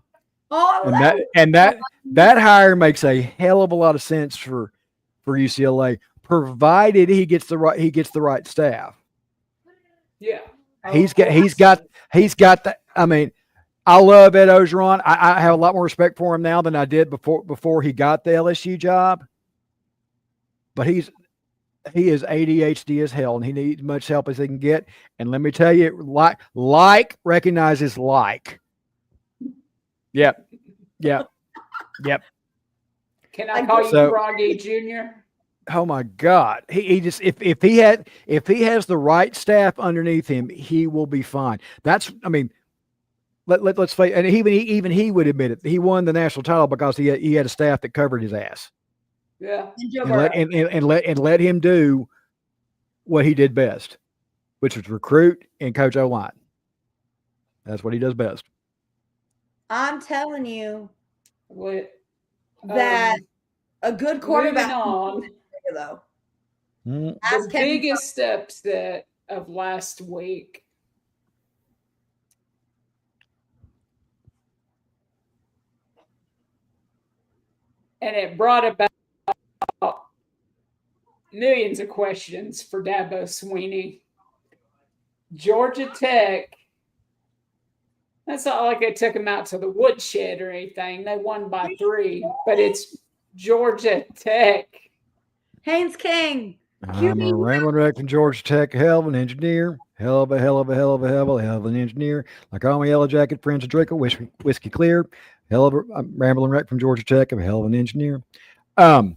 Oh, That hire makes a hell of a lot of sense for UCLA, provided he gets the right staff. Yeah. He's got that. I mean, I love Ed Ogeron. I have a lot more respect for him now than I did before he got the LSU job. But he is ADHD as hell, and he needs much help as he can get. And let me tell you, like recognizes like. Yep. Can I call you Froggy Jr.? Oh my God! He just if he has the right staff underneath him, he will be fine. Let's face, and even he would admit it. He won the national title because he had a staff that covered his ass. Yeah, and let him do what he did best, which was recruit and coach O-line. That's what he does best. I'm telling you that a good quarterback. Though. The biggest upset of last week and it brought about millions of questions for Dabo Sweeney. Georgia Tech, that's not like they took him out to the woodshed or anything. They won by 3, but it's Georgia Tech. Haynes King. I'm a rambling wreck from Georgia Tech, hell of an engineer, hell of an engineer. Like all my yellow jacket friends to drink a whiskey clear. I'm rambling wreck from Georgia Tech, I'm a hell of an engineer. I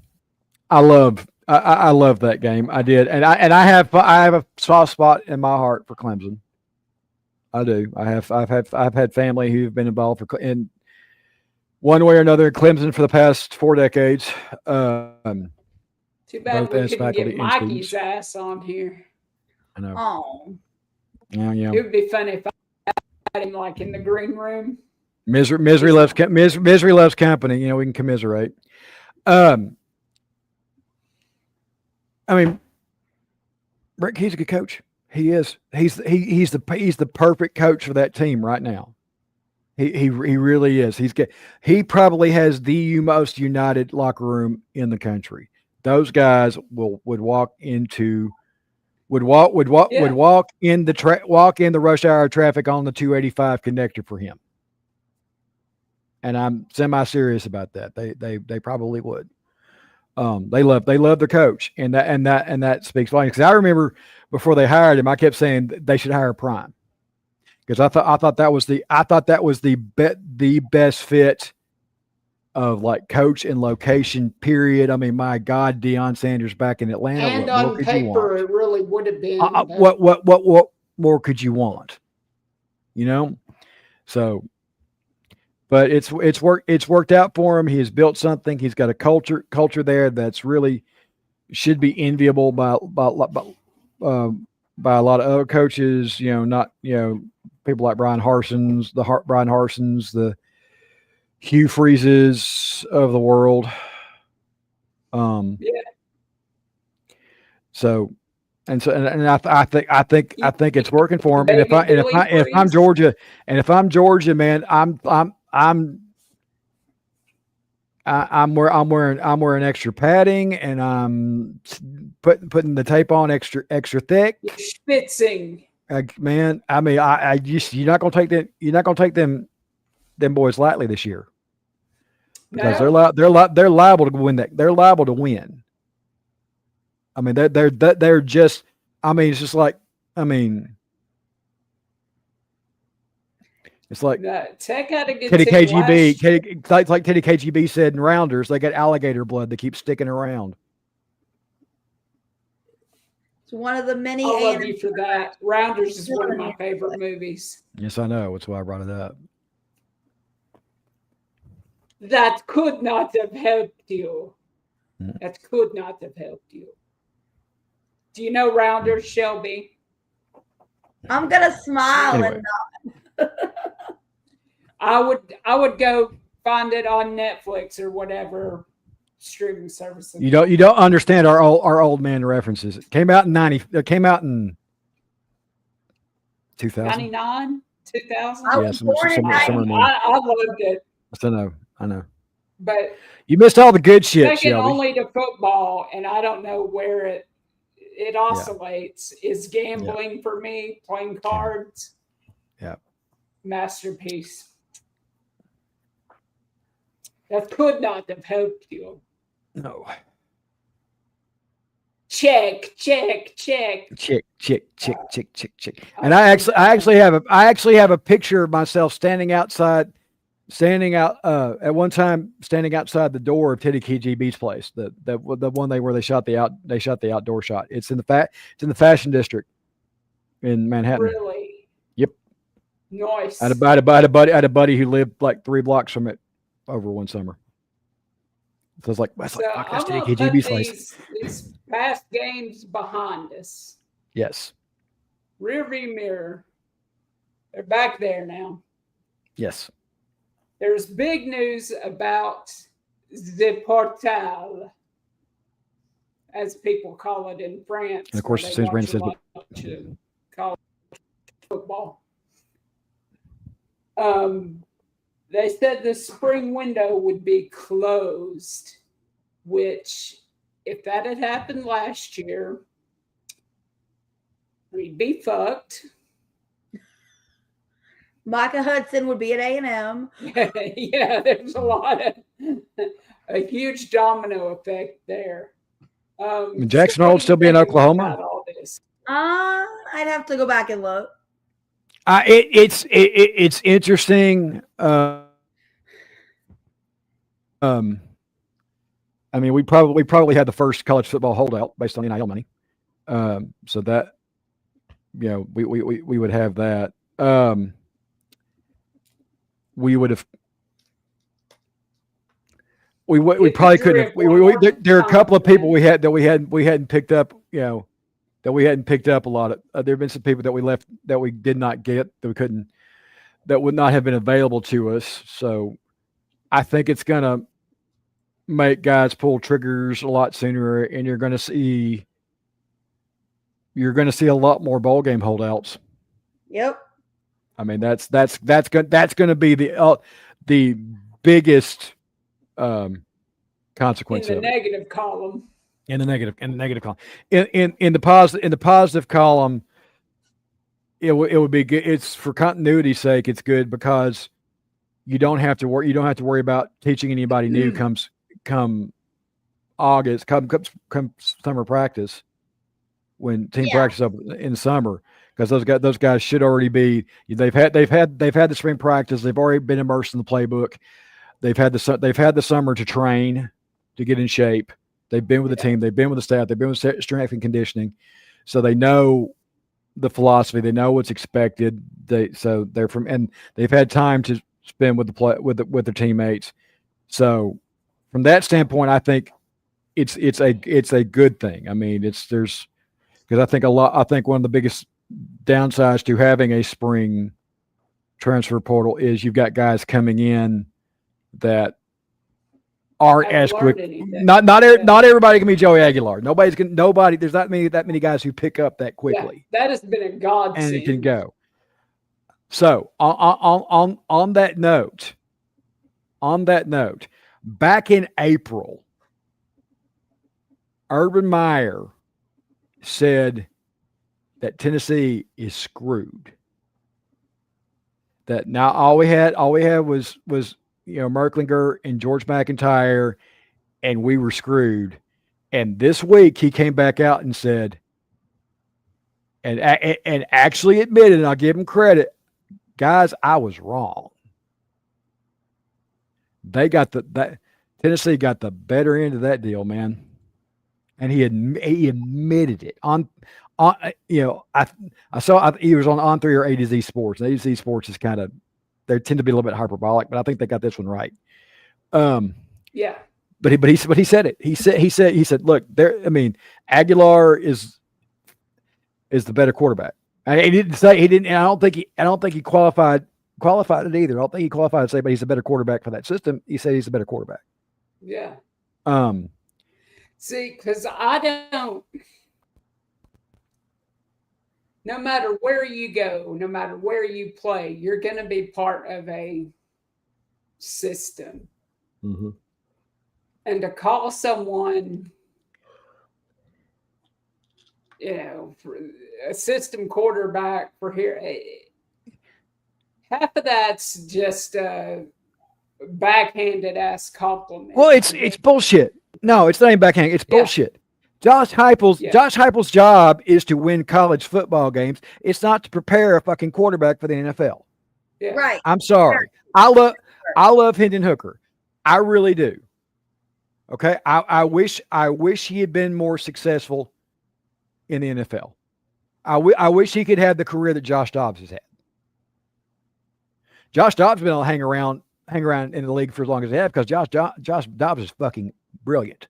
love that game. I did, and I have a soft spot in my heart for Clemson. I do. I've had family who've been involved in one way or another in Clemson for the past 4 decades. Too bad we couldn't get Mikey's ass on here. I know. Oh. Yeah. It would be funny if I had him like in the green room. Misery loves company. You know, we can commiserate. I mean, Rick, he's a good coach. He is. He's the perfect coach for that team right now. He really is. He probably has the most united locker room in the country. Those guys would walk into would walk Yeah. walk in the rush hour traffic on the 285 connector for him. And I'm semi-serious about that. They probably would. They love their coach, and that speaks volumes. Because I remember before they hired him, I kept saying they should hire Prime, because I thought that was the best fit of like coach and location. Period. I mean, my God, Deion Sanders back in Atlanta. And What more on could you paper, want? it really would have been. What more could you want? You know. So, but it's worked out for him. He has built something. He's got a culture there that's really should be enviable by a lot of other coaches. Not people like Brian Harsons, the Hugh Freezes of the world. Yeah. So I think it's working for him. And if I'm Freeze. Georgia, man, I'm wearing extra padding, and I'm putting the tape on extra thick. You're spitzing. Man, I mean, you're not gonna take them boys lightly this year, because No. they're liable to win that. They're liable to win. I mean, they're just. I mean, it's just like. I mean, it's like Tech had a good Teddy team last year. like Teddy KGB said in Rounders, they got alligator blood that keeps sticking around. It's one of the many. I love you for that. Rounders is one of my favorite movies. Yes, I know. That's why I brought it up. That could not have helped you. That could not have helped you. Do you know Rounders, Shelby? I'm gonna smile Anyway. and not. I would go find it on Netflix or whatever streaming service. You don't understand our old man references. It came out in 2000. 99, 2000. I Yeah, was born in somewhere in there. I loved it, I know. but You missed all the good shit, second Shelby. only to football, and I don't know where it oscillates. Is gambling for me, playing cards. Yeah. Masterpiece. That could not have helped you. No. Check. Chick. And I actually have a picture of myself standing outside at one time the door of Teddy KGB's place, the one where they shot the outdoor shot. It's in the Fashion District in Manhattan. Really? Yep. Nice. I had a buddy who lived like 3 blocks from it over one summer. So I was like, that's I'm Teddy gonna KGB's put place. these past games behind us. Yes. Rear view mirror. They're back there now. Yes. There's big news about the Portal, as people call it in France. And of course, where as they soon as Brandon says, watch a lot of college football. They said the spring window would be closed, which, if that had happened last year, we'd be fucked. Micah Hudson would be at A&M. Yeah, there's a huge domino effect there. Jackson Hole would still be in Oklahoma. All this? I'd have to go back and look. It's interesting. I mean, we probably had the first college football holdout based on NIL money. So that, we would have that. We would have. We probably couldn't have. There are a couple of people we hadn't picked up. That we hadn't picked up a lot of. There have been some people that we left that we did not get, that we couldn't, that would not have been available to us. So I think it's gonna make guys pull triggers a lot sooner, and you're gonna see a lot more bowl game holdouts. Yep. I mean, that's going to be the biggest consequence in the of it. negative column. In the negative column. In the positive column, it would be good. It's for continuity's sake. It's good because you don't have to worry about teaching anybody new come August, come summer practice, when team practice up in summer, because those guys should already be. They've had the spring practice. They've already been immersed in the playbook. They've had the summer to train, to get in shape. They've been with the team. They've been with the staff. They've been with strength and conditioning, so they know the philosophy. They know what's expected. And they've had time to spend with their teammates. So from that standpoint, I think it's a good thing. I mean, because I think one of the biggest downsides to having a spring transfer portal is you've got guys coming in that aren't as quick. Not everybody can be Joey Aguilar. There's not that many guys who pick up that quickly. Yeah, that has been a godsend. And it can go. So on that note, back in April, Urban Meyer said that Tennessee is screwed. That now all we had was Merklinger and George McIntyre, and we were screwed. And this week he came back out and said, and actually admitted, and I'll give him credit, guys, I was wrong. Tennessee got the better end of that deal, man. And he admitted it I saw he was on 3 or A to Z Sports. And A to Z Sports is they tend to be a little bit hyperbolic, but I think they got this one right. Yeah. But he said it. He said, look, Aguilar is the better quarterback. And he didn't say he didn't. I don't think he qualified it either. I don't think he qualified to say, but he's a better quarterback for that system. He said he's a better quarterback. Yeah. See, because I don't. No matter where you go, no matter where you play, you're going to be part of a system. Mm-hmm. And to call someone, for a system quarterback for here, half of that's just a backhanded ass compliment. Well, it's bullshit. No, it's not even backhanded. It's bullshit. Josh Heupel's job is to win college football games. It's not to prepare a fucking quarterback for the NFL. Yeah. Right. I'm sorry. I love Hendon Hooker. I really do. Okay. I wish he had been more successful in the NFL. I wish he could have the career that Josh Dobbs has had. Josh Dobbs has been able to hang around in the league for as long as he has because Josh Dobbs is fucking brilliant.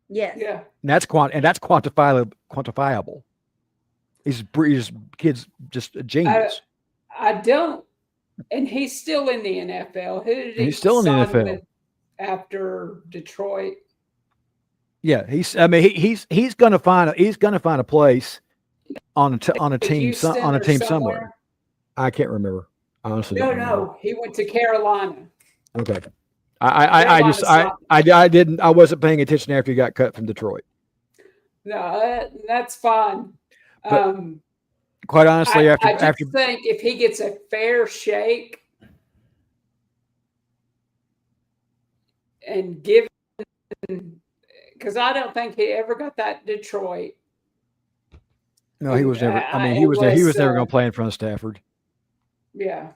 Yes. Yeah. And that's quantifiable. He's kid's just a genius. I don't, and he's still in the NFL. Who did he He's still in the sign NFL with after Detroit? Yeah, he's gonna find a place on a team Houston or somewhere. I can't remember. Honestly, No, he went to Carolina. Okay. I wasn't paying attention after he got cut from Detroit. No, that's fine. But quite honestly, I think if he gets a fair shake and given, because I don't think he ever got that Detroit. No, he was never. He was never going to play in front of Stafford. Yeah,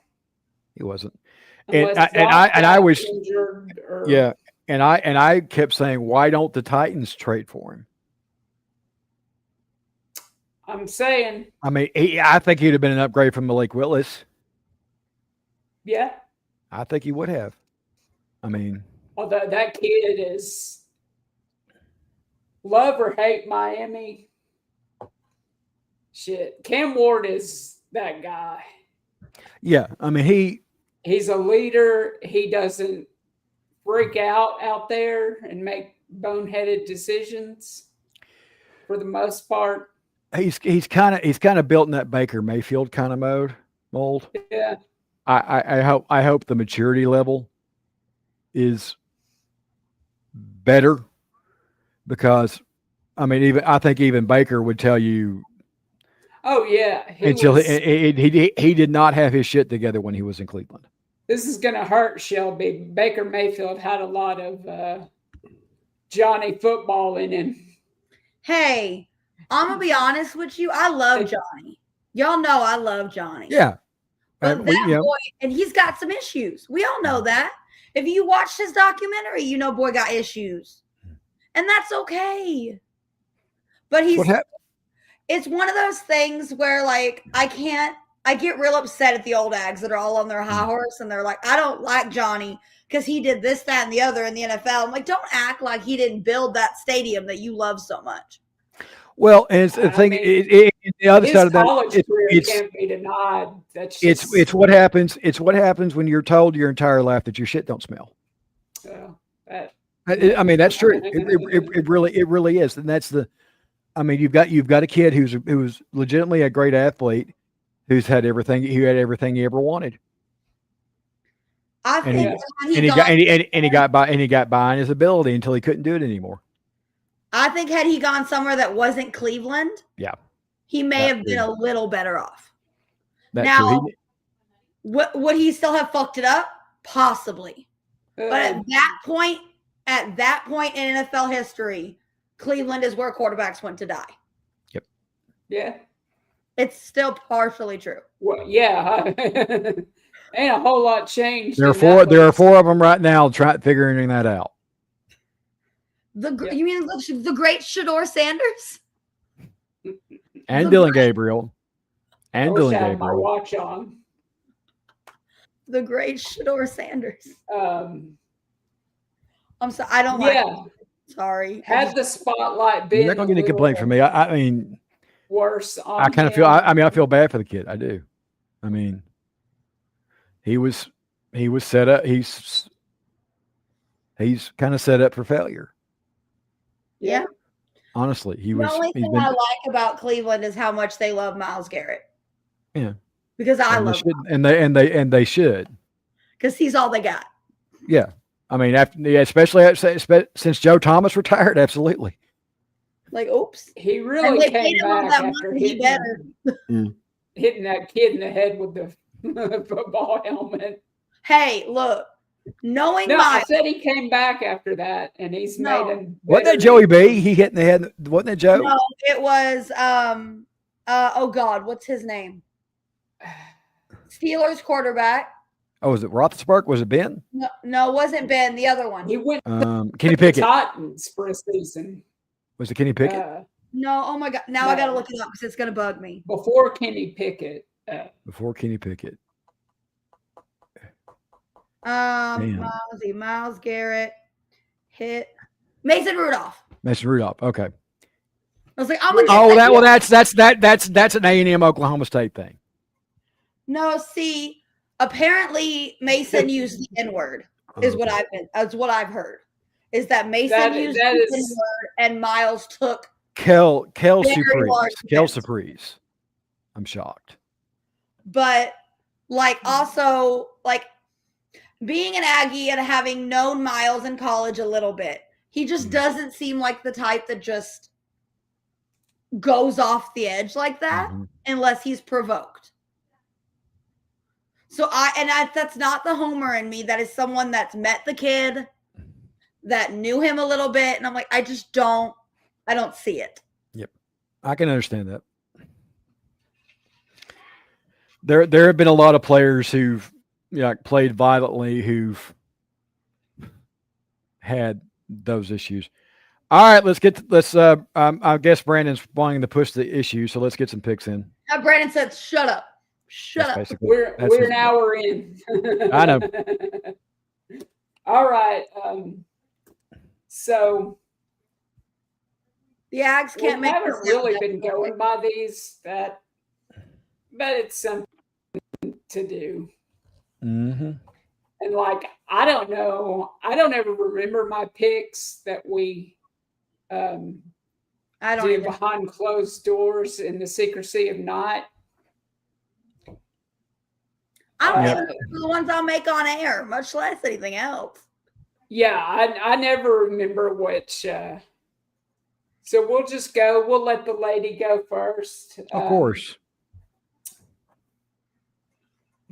he wasn't. And I wish. Yeah, and I kept saying, why don't the Titans trade for him? I'm saying. I think he'd have been an upgrade from Malik Willis. Yeah, I think he would have. Although that kid is love or hate Miami. Shit, Cam Ward is that guy. Yeah, he's a leader. He doesn't freak out there and make boneheaded decisions for the most part. He's kind of built in that Baker Mayfield kind of mold. Yeah. I hope the maturity level is better because I mean, I think even Baker would tell you Oh yeah, until he did not have his shit together when he was in Cleveland. This is going to hurt Shelby. Baker Mayfield had a lot of Johnny football in him. Hey, I'm gonna be honest with you. I love Johnny. Y'all know I love Johnny. Yeah, but that boy, and he's got some issues. We all know that. If you watched his documentary, you know boy got issues, and that's okay. But it's one of those things where like I get real upset at the old ags that are all on their high horse and they're like, I don't like Johnny because he did this, that, and the other in the NFL. I'm like, don't act like he didn't build that stadium that you love so much. Well, and it's the thing. The other side of that, it can't be denied. That's just, it's what happens. It's what happens when you're told your entire life that your shit don't smell. I mean, that's true. It really is, and that's the. I mean, you've got a kid who's legitimately a great athlete, who's had everything he ever wanted. I think he got by on his ability until he couldn't do it anymore. I think had he gone somewhere that wasn't Cleveland, he may have been a little better off. Would he still have fucked it up? Possibly. But at that point in NFL history, Cleveland is where quarterbacks went to die. Yep. Yeah. It's still partially true. Well, yeah. Ain't a whole lot changed. There are four of them right now figuring that out. You mean the great Shador Sanders? And Dylan Gabriel. And Dylan Gabriel. My watch on. The great Shador Sanders. I'm sorry. I don't like it. Sorry. Had the spotlight been. You're not going to get any complaint from me. I mean, worse. I kind of feel. I feel bad for the kid. I do. I mean, he was set up. He's kind of set up for failure. Yeah. Honestly, the only thing I like about Cleveland is how much they love Myles Garrett. Yeah. Because I love him. And they should. Because he's all they got. Yeah. I mean, especially since Joe Thomas retired, absolutely. Like, oops. He really came back after hitting that kid in the head with the football helmet. Hey, look. I said he came back after that, and he's made him. Wasn't that Joey B? He hit in the head. Wasn't that Joe? No, it was. Oh God, what's his name? Steelers quarterback. Oh, was it Roethlisberger? Was it Ben? No, it wasn't Ben. The other one. He went. Kenny Pickett. Titans for a season. Was it Kenny Pickett? No. Oh my God. Now I got to look it up because it's gonna bug me. Before Kenny Pickett. Before Kenny Pickett. Myles Garrett hit Mason Rudolph. Okay. I was like, that's an A&M Oklahoma State thing. No, see, apparently Mason used the N-word is what I've heard. Is that Mason used the N-word and Myles took Kel Surprise. I'm shocked. But also being an Aggie and having known Myles in college a little bit, he just doesn't seem like the type that just goes off the edge like that unless he's provoked. So that's not the homer in me. That is someone that's met the kid, that knew him a little bit. And I'm like, I don't see it. Yep. I can understand that. There have been a lot of players who've played violently who've had those issues. All right, I guess Brandon's wanting to push the issue, so let's get some picks in. Brandon said, shut up. Shut up. We're an hour in. I know. All right. So the Ags can't make. Haven't really been going by these, but it's something to do. Mm-hmm. And I don't know. I don't ever remember my picks that we I don't do behind closed doors in the secrecy of night. I don't even remember the ones I'll make on air, much less anything else. Yeah, I never remember So we'll just go. We'll let the lady go first. Of course.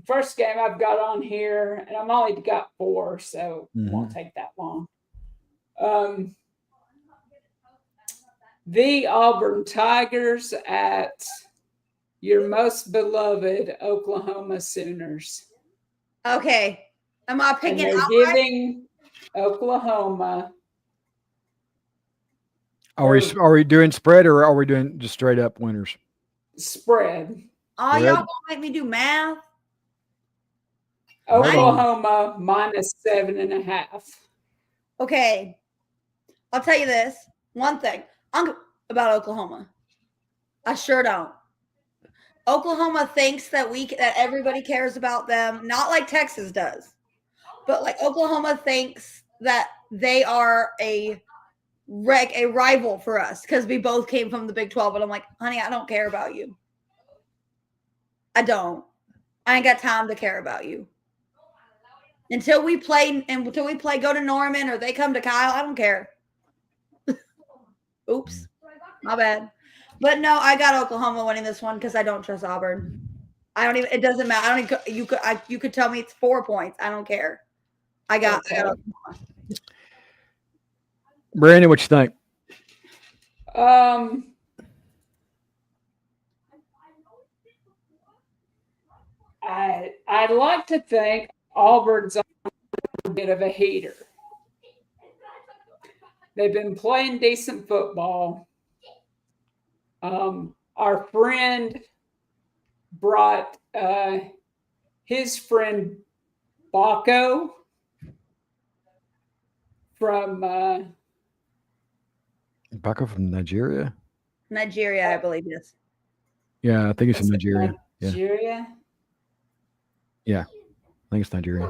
First game I've got on here, and I've only got 4, so it won't take that long. The Auburn Tigers at your most beloved Oklahoma Sooners. Okay. Am I And picking they're outright? giving Oklahoma. Are we doing spread or are we doing just straight up winners? Spread. Oh, y'all gonna make me do math? Oklahoma -7.5. Okay. I'll tell you this. One thing. About Oklahoma. I sure don't. Oklahoma thinks that that everybody cares about them, not like Texas does. But like Oklahoma thinks that they are a rival for us because we both came from the Big 12. But I'm like, honey, I don't care about you. I don't. I ain't got time to care about you. Until we play, go to Norman or they come to Kyle, I don't care. Oops. My bad. But no, I got Oklahoma winning this one because I don't trust Auburn. It doesn't matter. I don't even, you could tell me it's 4 points. I don't care. I got Oklahoma. Brandon, what you think? I'd like to think Auburn's a bit of a heater. They've been playing decent football. Our friend brought his friend Baco from Baco from Nigeria? Nigeria, I believe, yes. Yeah, I think it's from Nigeria. Nigeria? Yeah. I think it's Nigeria.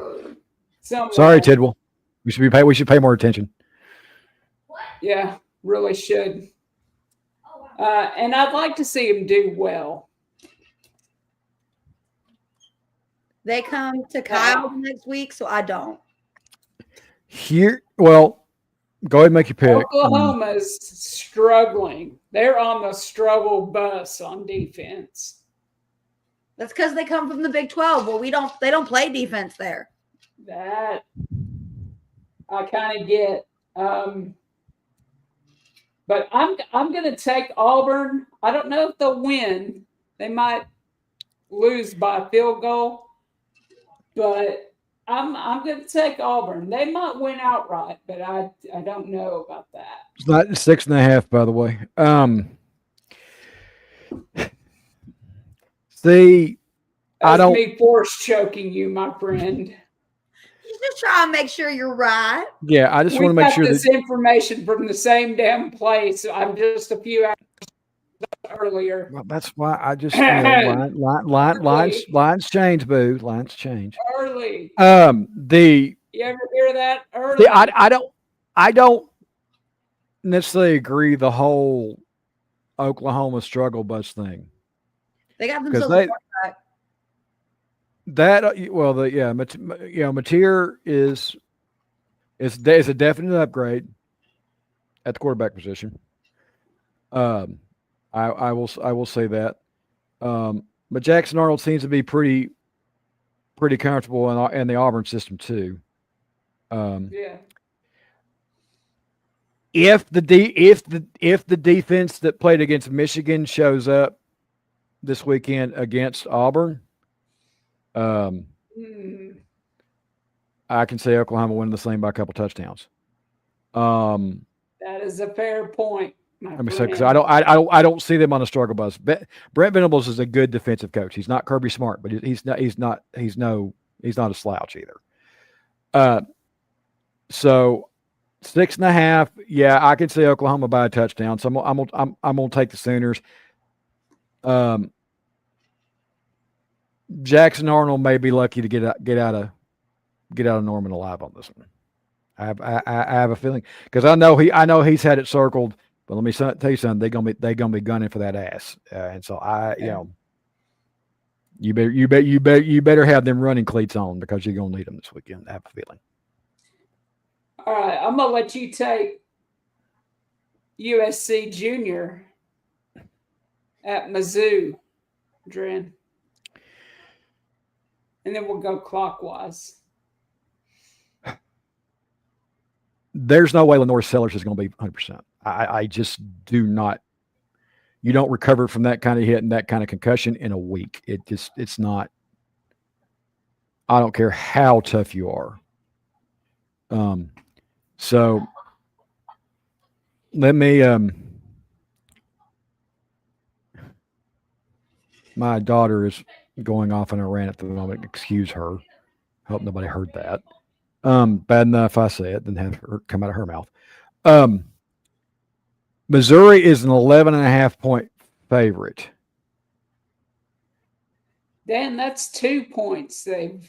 Somewhere. Sorry, Tidwell. We should pay more attention. Yeah, really should. And I'd like to see him do well. They come to Kyle next week, so I don't. Well, go ahead and make your pick. Oklahoma's struggling. They're on the struggle bus on defense. That's because they come from the Big 12. Well, they don't play defense there. That I kind of get. But I'm going to take Auburn. I don't know if they'll win. They might lose by a field goal. But I'm going to take Auburn. They might win outright, but I don't know about that. It's not 6.5, by the way. See, That's me force choking you, my friend. You just try and make sure you're right. Yeah, I just want to make sure this information from the same damn place. I'm just a few hours earlier. Well, that's why I just lines change, boo. Lines change. Early. You ever hear that? Early. I don't necessarily agree the whole Oklahoma struggle bus thing. They got themselves a quarterback. Mateer is a definite upgrade at the quarterback position. I will say that. But Jackson Arnold seems to be pretty comfortable in the Auburn system too. Yeah. If the defense that played against Michigan shows up this weekend against Auburn, I can say Oklahoma win the same by a couple touchdowns. That is a fair point. Let me say, because I don't see them on a struggle bus. Brent Venables is a good defensive coach. He's not Kirby Smart, but he's not a slouch either. So 6.5, yeah, I can see Oklahoma by a touchdown. So I'm gonna take the Sooners. Jackson Arnold may be lucky to get out of Norman alive on this one. I have a feeling because I know he's had it circled. But let me tell you something. They're gonna be gunning for that ass, and so you better have them running cleats on because you're gonna need them this weekend. I have a feeling. All right, I'm gonna let you take USC Junior at Mizzou, Dren. And then we'll go clockwise. There's no way Lenore Sellers is going to be 100%. I just do not. You don't recover from that kind of hit and that kind of concussion in a week. It's not. I don't care how tough you are. So let me. My daughter is going off on a rant at the moment. Excuse her. Hope nobody heard that. Bad enough I say it than have her come out of her mouth. Missouri is an 11.5-point favorite. Dan, that's 2 points. They've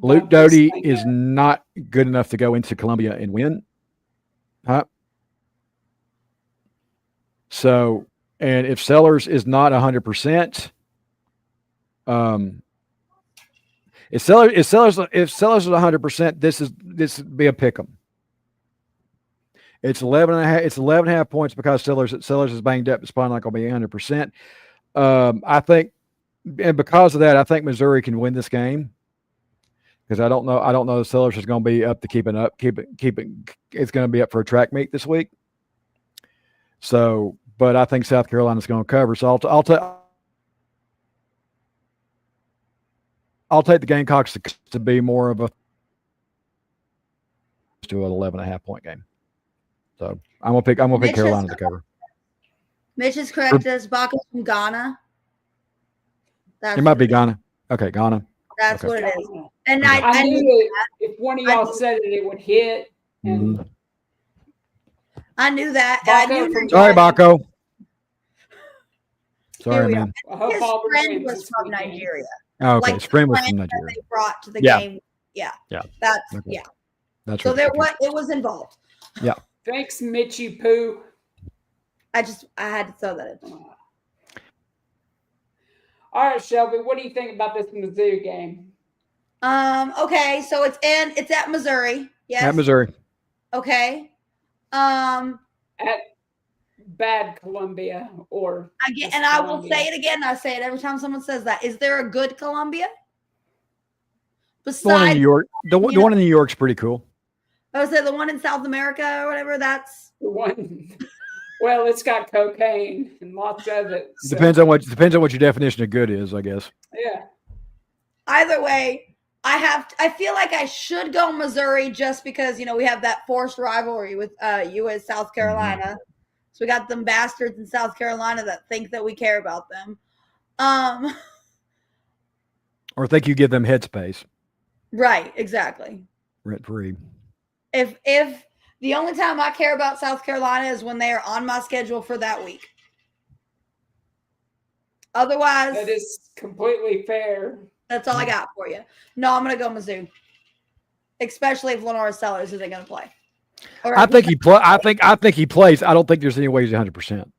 Luke bumped this Doty thing is up. not good enough to go into Columbia and win. Huh? So, and if Sellers is not 100%, if Sellers is 100%, this would be a pick 'em. It's 11.5. It's 11.5 points because Sellers is banged up. It's probably not going to be 100%. I think, and because of that, I think Missouri can win this game. Because I don't know if Sellers is going to be up to keep it. It's going to be up for a track meet this week. So, but I think South Carolina's going to cover. So I'll take the Gamecocks to be more of a to an 11.5-point game. So I'm gonna pick Carolina to cover. Mitch is correct. As Baca's from Ghana. It might be Ghana. Okay, Ghana. That's Okay. what it is. And Okay. I knew knew that if one of y'all said it, it would hit. And Mhm. I knew that. And I Baca knew from Sorry, Ghana. Baco. Sorry, Here we man. I hope his Auburn friend wins was this from weekend. Nigeria. Oh, okay, Like his friend was friend from that Nigeria. they brought to the Yeah. game. Yeah. Yeah. That's Okay. yeah. That's So right. it was involved. Thanks, Mitchy Poo. I had to throw that in. All right, Shelby, what do you think about this Mizzou game? Okay, so it's at Missouri. Yes. At Missouri. Okay. At bad Columbia or Again, just and I will Columbia? say it again. I say it every time someone says that. Is there a good Columbia? The one in Besides, New York. The one in New York's pretty cool. I would say the one in South America or whatever. That's The one. Well, it's got cocaine and lots of it. So, Depends on what your definition of good is, I guess. yeah. either way. I feel like I should go Missouri just because we have that forced rivalry with U.S. South Carolina. So we got them bastards in South Carolina that think that we care about them. Or think you give them headspace Right, exactly. rent free. If the only time I care about South Carolina is when they are on my schedule for that week. Otherwise, That is completely fair. that's all I got for you. No, I'm gonna go Mizzou, especially if Lenore Sellers isn't gonna play. Or I think he plays. I don't think there's any way he's 100%.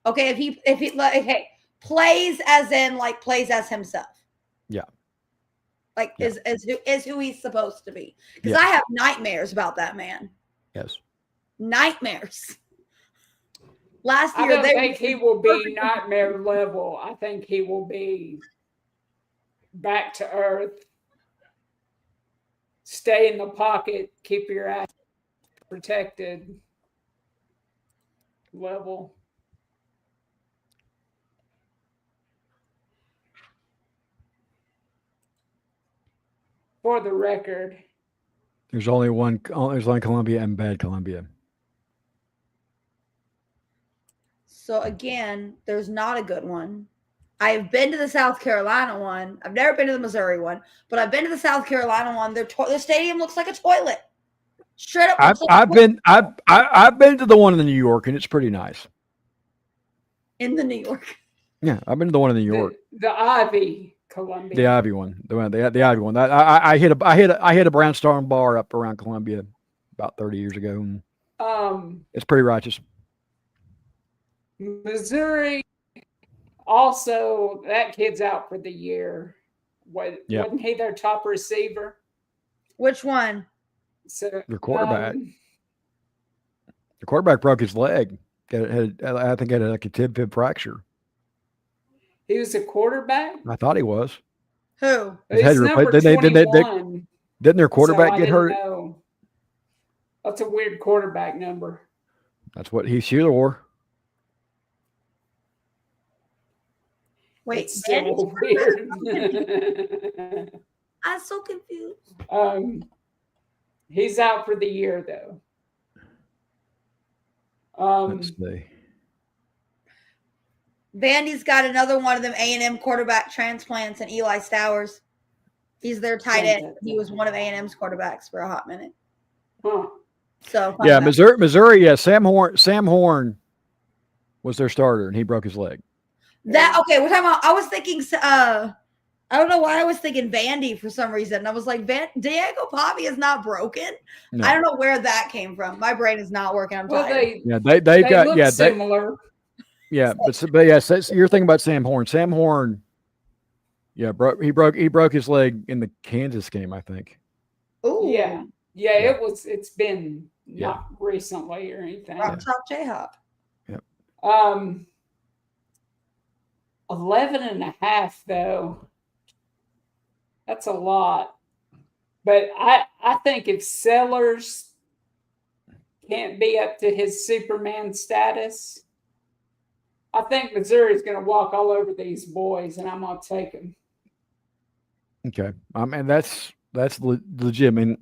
okay, if he plays as in like plays as himself. Yeah. Like Yeah. is who he's supposed to be. Because Yeah. I have nightmares about that man. Yes. Nightmares. Last I year don't they think he will be nightmare level. I think he will be back to earth. Stay in the pocket. Keep your ass protected. Level. For the record, There's only one. There's only Columbia and bad Columbia. So again, there's not a good one. I've been to the South Carolina one. I've never been to the Missouri one, but I've been to the South Carolina one. Their stadium looks like a toilet. Straight up. looks like a I've toilet I've been to the one in New York and it's pretty nice. in the New York. Yeah, I've been to the one in New York, the Ivy Columbia. the Ivy one, the Ivy one. I hit a brownstone bar up around Columbia about 30 years ago, and it's pretty righteous. Missouri. Also, that kid's out for the year. Wasn't he their top receiver? Which one? So Their quarterback. The quarterback broke his leg. I think had like a tib fracture. He was a quarterback. I thought he was. Who? His head He's number replaced. 21. Didn't their quarterback so I get didn't hurt? know. That's a weird quarterback number. That's what he should wore. Wait, It's still Vandy's weird. I'm so confused. He's out for the year though. Let's see. Vandy's got another one of them A&M quarterback transplants, and Eli Stowers. He's their tight end. He was one of A&M's quarterbacks for a hot minute. Huh. So yeah, Missouri. Yeah, Sam Horn was their starter, and he broke his leg. That okay? We're talking about. I was thinking. I don't know why I was thinking Vandy for some reason. I was like, Diego Pavi is not broken. No. I don't know where that came from. My brain is not working. I'm tired. They got look similar. But yeah, so you're thinking about Sam Horn. Sam Horn, yeah, he broke his leg in the Kansas game, I think. Oh yeah. It's been not recently or anything. Rock Top J-Hop. Yep. 11.5 though. That's a lot. But I think if Sellers can't be up to his Superman status, I think Missouri's going to walk all over these boys, and I'm going to take them. Okay, and that's legit. I mean,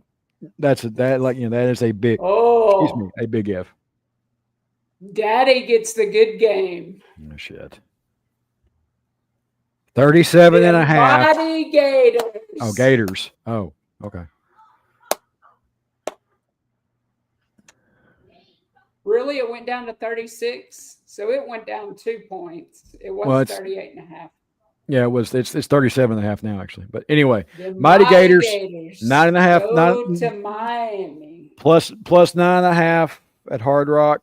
that is a big. Oh, excuse me, a big if. Daddy gets the good game. Oh, shit. 37.5. Mighty Gators. Oh, Gators. Oh, okay. Really? It went down to 36? So it went down 2 points. It was 38.5. Yeah, it's 37.5 now, actually. But anyway, The Mighty Gators, 9.5. Go to Miami. Plus 9.5 at Hard Rock.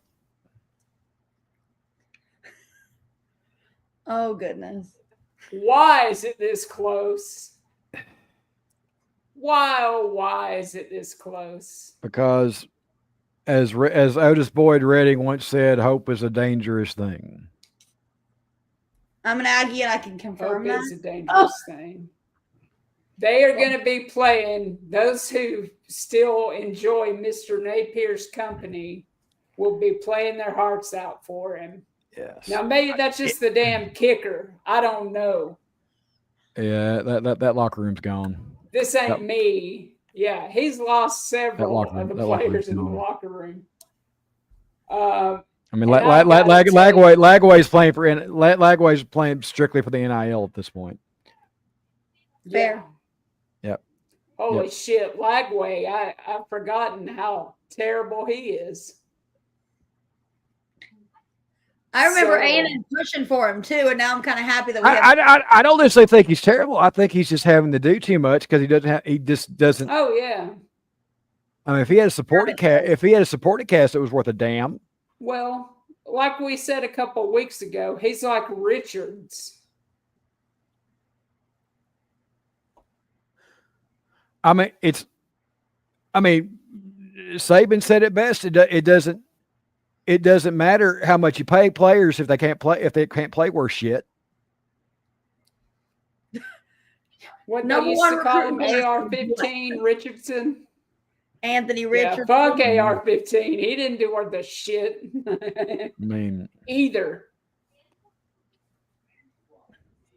Oh, goodness. Why is it this close? Why is it this close? Because as Otis Boyd Redding once said, hope is a dangerous thing. I'm an Aggie, and I can confirm Hope that. is a dangerous thing. They are going to be playing. Those who still enjoy Mr. Napier's company will be playing their hearts out for him. Yes. Now maybe that's just the damn kicker. I don't know. Yeah, that locker room's gone. This ain't me. Yeah, he's lost several of the players in the locker room. I mean, Lagway's playing for Lagway's playing strictly for the NIL at this point. Fair. Yep. Holy shit, Lagway! I've forgotten how terrible he is. I remember A&M pushing for him too, and now I'm kind of happy that we I don't necessarily think he's terrible. I think he's just having to do too much because he just doesn't. Oh yeah. I mean, if he had a supporting cast, it was worth a damn. Well, like we said a couple of weeks ago, he's like Richards. I mean, Saban said it best. It doesn't matter how much you pay players if they can't play worth shit. What they used to call him, AR-15 Richardson. Anthony Richardson. Yeah, fuck AR-15. He didn't do worth the shit. I mean, either.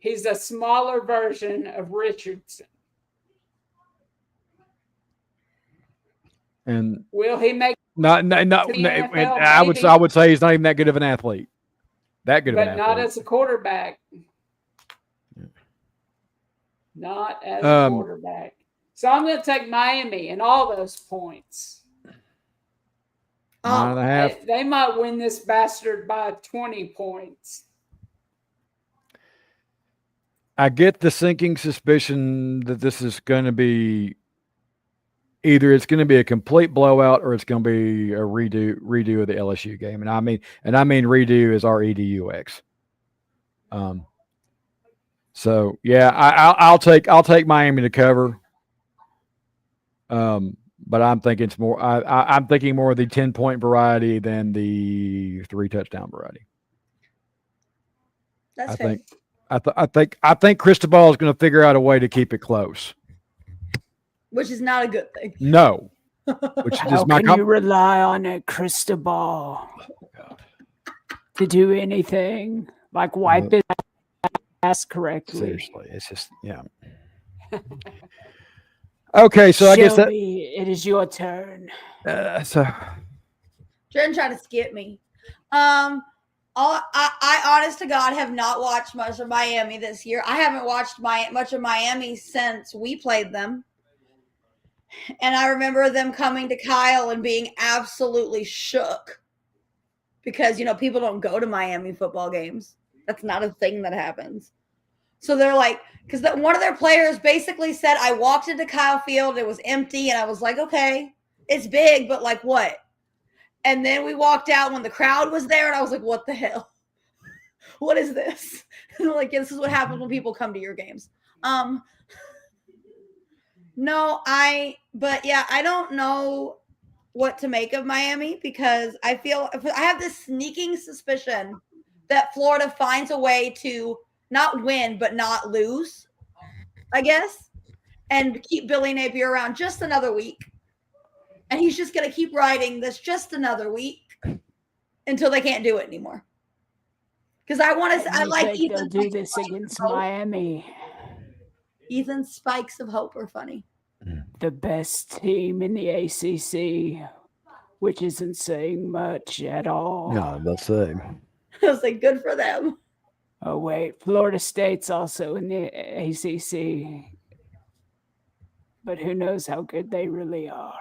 He's a smaller version of Richardson. And will he make? Not. I would say he's not even that good of an athlete. That good of an athlete, but not as a quarterback. Not as a quarterback. So I'm going to take Miami and all those points. 9.5. They might win this bastard by 20 points. I get the sinking suspicion that this is going to be either it's going to be a complete blowout or it's going to be a redo of the LSU game. And I mean redo is REDUX. So yeah, I'll take Miami to cover. but I'm thinking it's more. I'm thinking more of the 10-point variety than the 3-touchdown variety. That's I fair. think I think Cristobal is going to figure out a way to keep it close. Which is not a good thing. No, which How is my can you rely on a Cristobal to do anything like wipe his ass correctly? seriously. It's just Okay, so I guess that. Shelby, it is your turn. So Jordan tried to skip me. I honest to God have not watched much of Miami this year. I haven't watched much of Miami since we played them. And I remember them coming to Kyle and being absolutely shook because, people don't go to Miami football games. That's not a thing that happens. So they're like, because one of their players basically said, I walked into Kyle Field, it was empty, and I was like, okay, it's big, but like what? And then we walked out when the crowd was there, and I was like, what the hell? What is this? And I'm like, yeah, this is what happens when people come to your games. I don't know what to make of Miami because I have this sneaking suspicion that Florida finds a way to not win, but not lose, I guess, and keep Billy Napier around just another week. And he's just going to keep riding this just another week until they can't do it anymore. Because I like Ethan. They'll do this against Miami. Ethan's spikes of hope are funny. The best team in the ACC, which isn't saying much at all. no, let's say. I was like, good for them. Oh, wait. Florida State's also in the ACC. But who knows how good they really are.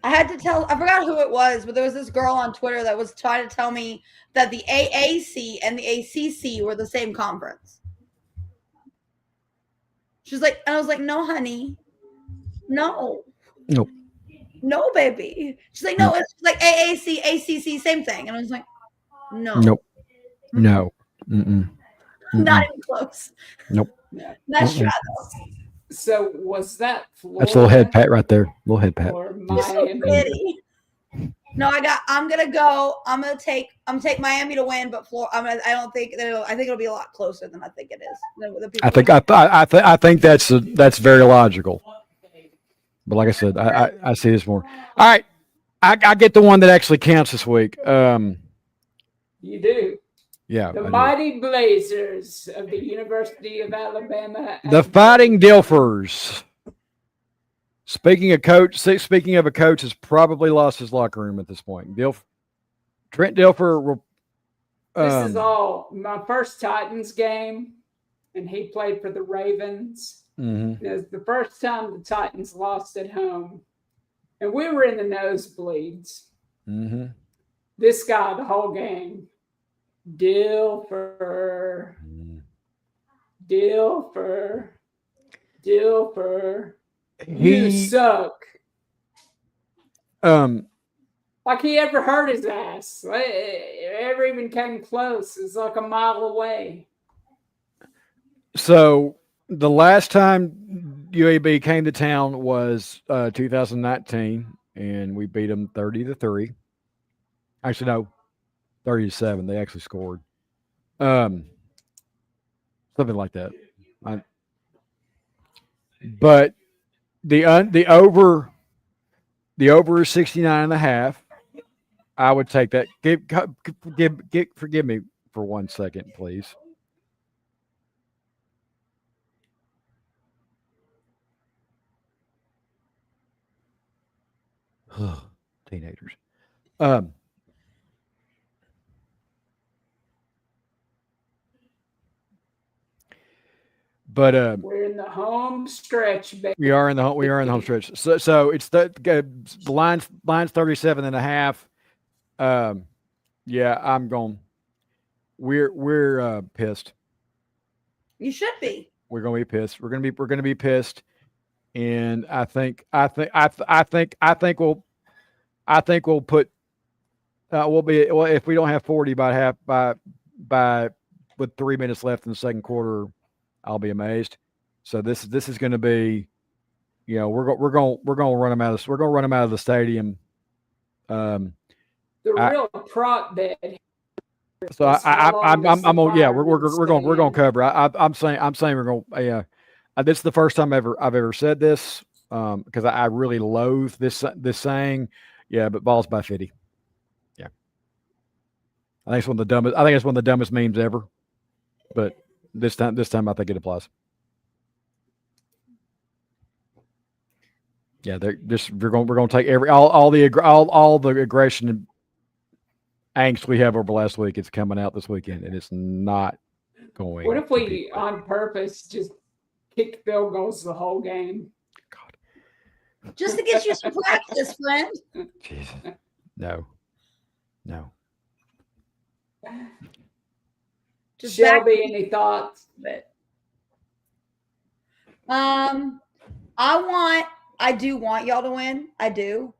I forgot who it was, but there was this girl on Twitter that was trying to tell me that the AAC and the ACC were the same conference. She's like, and I was like, no, honey. No. Nope. No, baby. She's like, no, it's like AAC, ACC, same thing. And I was like, no. Nope. No. Mm-mm. Not even close. Nope. Nice try, though. So was that Florida? That's a little head pat right there. Little head pat. Or You're so Miami? pretty. No, I'm gonna take Miami to win, but Florida. I think it'll be a lot closer than I think it is. I think that's very logical. But like I said, I see this more. All right, I get the one that actually counts this week. You do. Yeah. The Mighty Blazers of the University of Alabama. The Fighting Dilfers. Speaking of a coach has probably lost his locker room at this point. Trent Dilfer. This is all my first Titans game, and he played for the Ravens. Mm-hmm. It was the first time the Titans lost at home, and we were in the nosebleeds. Mm-hmm. This guy, the whole game, Dilfer. You suck. Like he ever hurt his ass. Ever even came close. It's like a mile away. So the last time UAB came to town was 2019, and we beat them 30-3. Actually, no, 30-7. They actually scored. Something like that. But the over is 69.5. I would take that. Forgive me for 1 second, please. Teenagers. But we're in the home stretch, baby. We are in the home stretch. So it's the line's 37.5. Yeah, I'm going. We're pissed. You should be. We're going to be pissed. We're going to be pissed. And I think we'll put we'll be if we don't have 40 by with 3 minutes left in the second quarter, I'll be amazed. So this is going to be you know, we're going to run them out of the stadium. The I- real prop bet. So is how long does the we're fireman going to stay cover. I'm saying we're going. This is the first time I've ever said this because I really loathe this saying. Yeah, but Vols by 50. Yeah, I think it's one of the dumbest. I think it's one of the dumbest memes ever. But this time I think it applies. Yeah, we're going to take all the aggression and angst we have over last week. It's coming out this weekend, and it's not going. What if to we, be on purpose, just kick field goals the whole game? God, Just to get you some practice, friend. Jesus, no. Just Shelby, any thoughts? But I do want y'all to win. I do.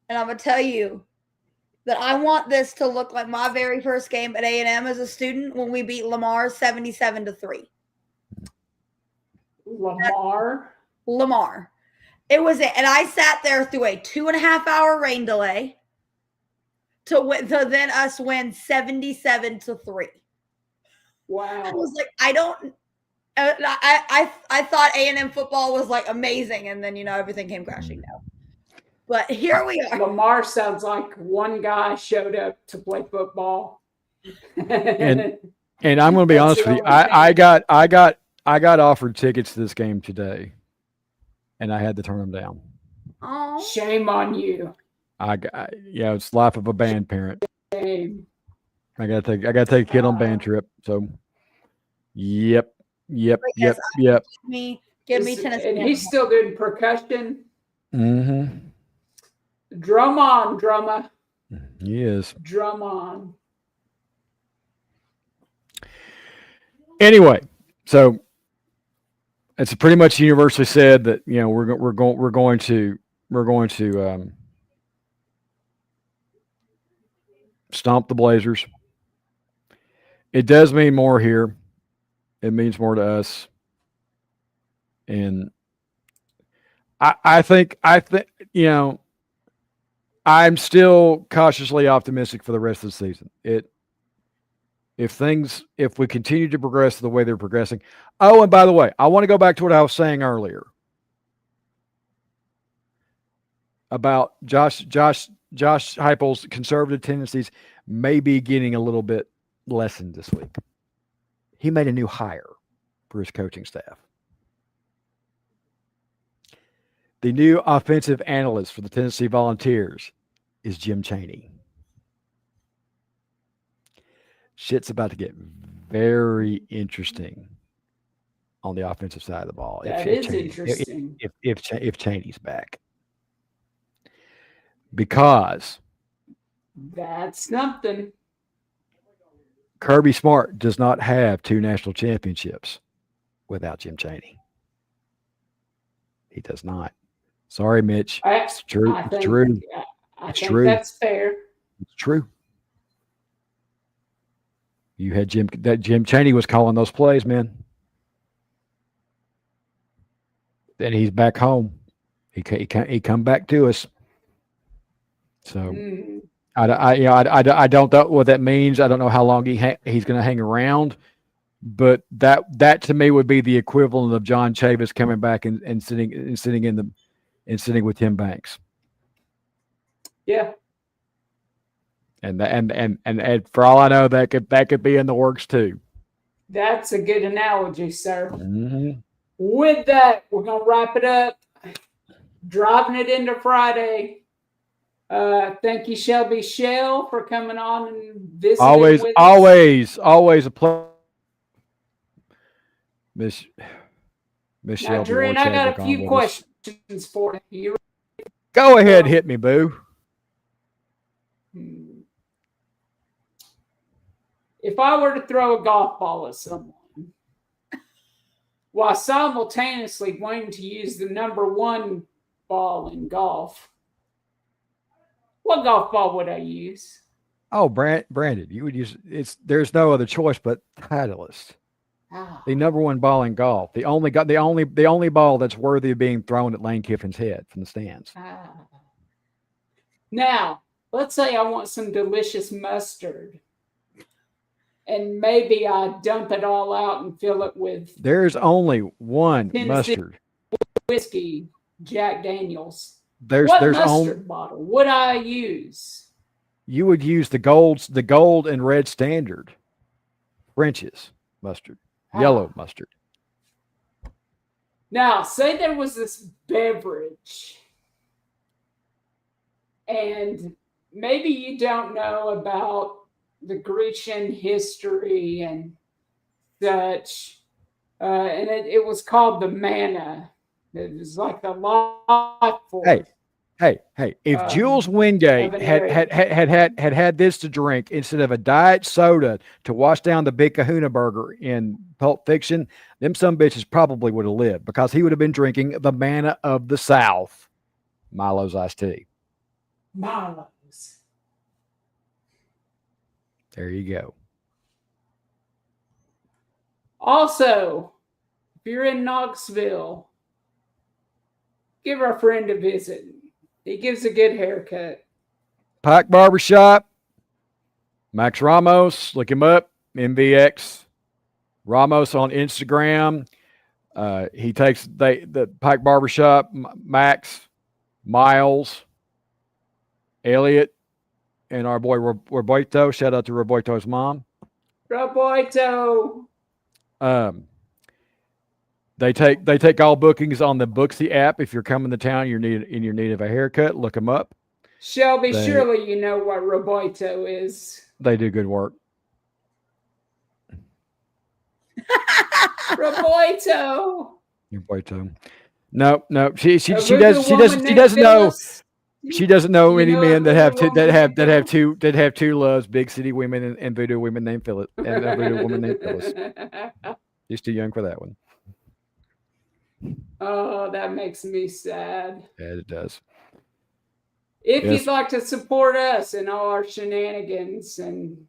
And I'm gonna tell you that I want this to look like my very first game at A&M as a student when we beat Lamar 77-3. Lamar. It was it. And I sat there through a 2.5-hour rain delay to then us win 77-3. Wow. I was like, I thought A&M football was like amazing, and then everything came crashing down. But here we are. Lamar sounds like one guy showed up to play football. And I'm going to be honest with you. I got offered tickets to this game today, and I had to turn them down. Oh, shame on you. It's life of a band parent. Shame. I got to take a kid on band trip. So, yep. Give me Tennessee. And he's still doing percussion. Mm-hmm. Drum on, drummer. He is. Drum on. Anyway, so it's pretty much universally said that we're going to stomp the Blazers. It does mean more here. It means more to us, and I think I'm still cautiously optimistic for the rest of the season. If we continue to progress the way they're progressing. Oh, and by the way, I want to go back to what I was saying earlier about Josh Heupel's conservative tendencies may be getting a little bit lessened this week. He made a new hire for his coaching staff. The new offensive analyst for the Tennessee Volunteers is Jim Chaney. Shit's about to get very interesting on the offensive side of the ball. That is interesting. If Chaney's back. Because that's something. Kirby Smart does not have 2 national championships without Jim Chaney. He does not. Sorry, Mitch. It's true. It's true. I think that's fair. It's true. You had Jim Chaney was calling those plays, man. Then he's back home. He come back to us. So I don't know what that means. I don't know how long he's going to hang around, but that to me would be the equivalent of John Chavis coming back and sitting with Tim Banks. Yeah. And for all I know, that could be in the works too. That's a good analogy, sir. Mm-hmm. With that, we're gonna wrap it up. Driving it into Friday. Thank you, Shelby Shell, for coming on and visiting. Always a pleasure. Miss Shelby. Drew, I got a few questions for you. Go ahead, hit me, boo. If I were to throw a golf ball at someone while simultaneously wanting to use the number 1 ball in golf, what golf ball would I use? Oh, Brandon, you would use there's no other choice but Titleist. Ah, The number one ball in golf. The only ball that's worthy of being thrown at Lane Kiffin's head from the stands. ah. Now, let's say I want some delicious mustard, and maybe I dump it all out and fill it with There's only one Tennessee mustard. whiskey, Jack Daniels. There's What only mustard bottle would I use? you would use the gold and red standard French's mustard, yellow mustard. Now, say there was this beverage, and maybe you don't know about the Grecian history and such, and it was called the manna. It was like the life force. Hey! If Jules Wingate of an had this to drink instead of a diet soda to wash down the Big Kahuna Burger in Pulp Fiction, them some bitches probably would have lived because he would have been drinking the manna of the South, Milo's iced tea. Milo's. There you go. Also, if you're in Knoxville, give our friend a visit. He gives a good haircut. Pike Barbershop, Max Ramos, look him up, MVX Ramos on Instagram. He takes the Pike Barbershop, Max, Miles, Elliot, and our boy Roberto. Shout out to Roberto's mom. Roberto. They take all bookings on the Booksy app. If you're coming to town, you're in your need of a haircut, look them up. Shelby, surely you know what Roberto is. They do good work. Roberto. No. She doesn't know. She doesn't know any men that have two loves: big city women and voodoo women named Phyllis and a voodoo woman named Phyllis. She's too young for that one. Oh, that makes me sad. Yeah, it does. If you'd like to support us in all our shenanigans and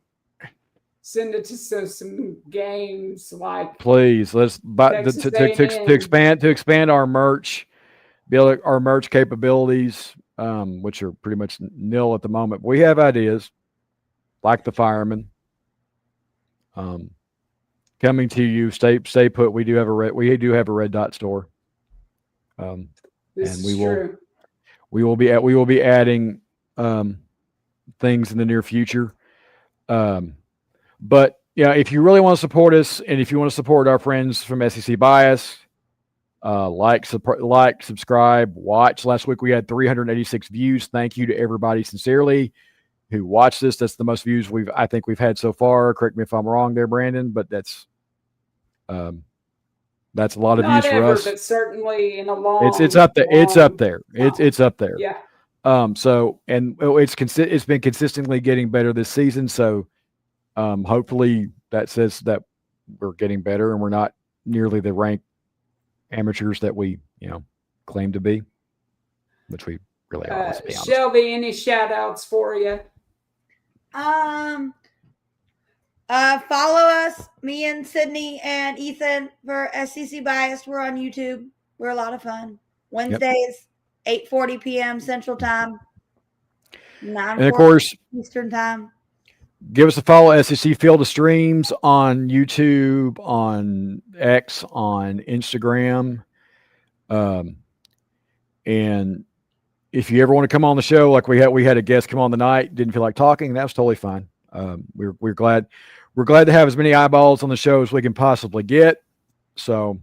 send it to some games like please let's buy to expand our merch, build our merch capabilities, which are pretty much nil at the moment. We have ideas like the firemen. Coming to you, stay put. We do have a red dot store, and we will be adding things in the near future. But yeah, if you really want to support us, and if you want to support our friends from SEC Bias, like, subscribe, watch. Last week we had 386 views. Thank you to everybody sincerely who watched this. That's the most views I think we've had so far. Correct me if I'm wrong there, Brandon, but that's a lot of not views ever, for us. But certainly in a long. It's up there. It's up there. It's up there. Yeah. So and it's been consistently getting better this season. So hopefully that says that we're getting better and we're not nearly the rank amateurs that we claim to be, which we really are. Let's be honest. Shelby, any shout outs for you? Follow us, me and Sydney and Ethan for SEC Biased. We're on YouTube. We're a lot of fun. Wednesdays, 8:40 p.m. Central Time, 9:40 and of course Eastern Time. Give us a follow, SEC Field of Streams on YouTube, on X, on Instagram. And if you ever want to come on the show, like we had a guest come on tonight, didn't feel like talking, that was totally fine. We're glad to have as many eyeballs on the show as we can possibly get. So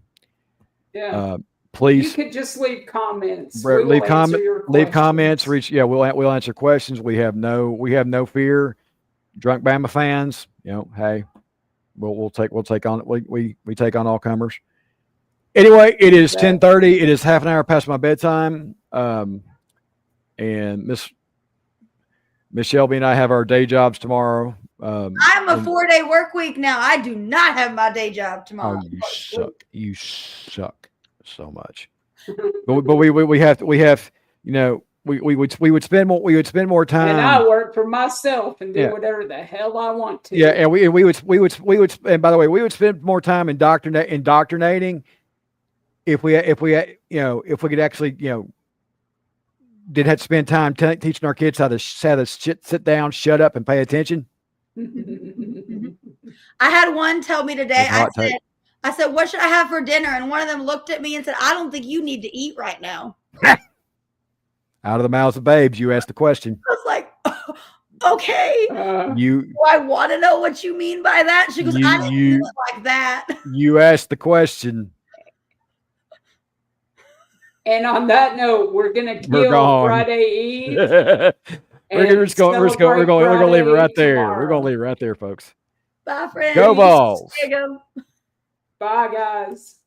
please, you could just leave comments. Leave comments. We'll answer questions. We have no fear. Drunk Bama fans, hey, we'll take on we take on all comers. Anyway, it is 10:30. It is half an hour past my bedtime. And Miss Shelby and I have our day jobs tomorrow. I'm a 4-day work week now. I do not have my day job tomorrow. Oh, you suck! You suck so much. but we have we would spend more time. And I work for myself and do Yeah. whatever the hell I want to. Yeah, and we would and by the way, we would spend more time indoctrinating if we if we could actually did have to spend time teaching our kids how to sit down, shut up, and pay attention. I had one tell me today. That's a hot take. I said, what should I have for dinner? And one of them looked at me and said, I don't think you need to eat right now. Out of the mouths of babes, you asked the question. I was like, okay. Do I want to know what you mean by that? She goes, I didn't do it like that. You asked the question. And on that note, we're gonna kill Friday Eve. We're gonna leave it right there. Tomorrow. We're gonna leave it right there, folks. Bye, friends. Go Vols. Bye, guys.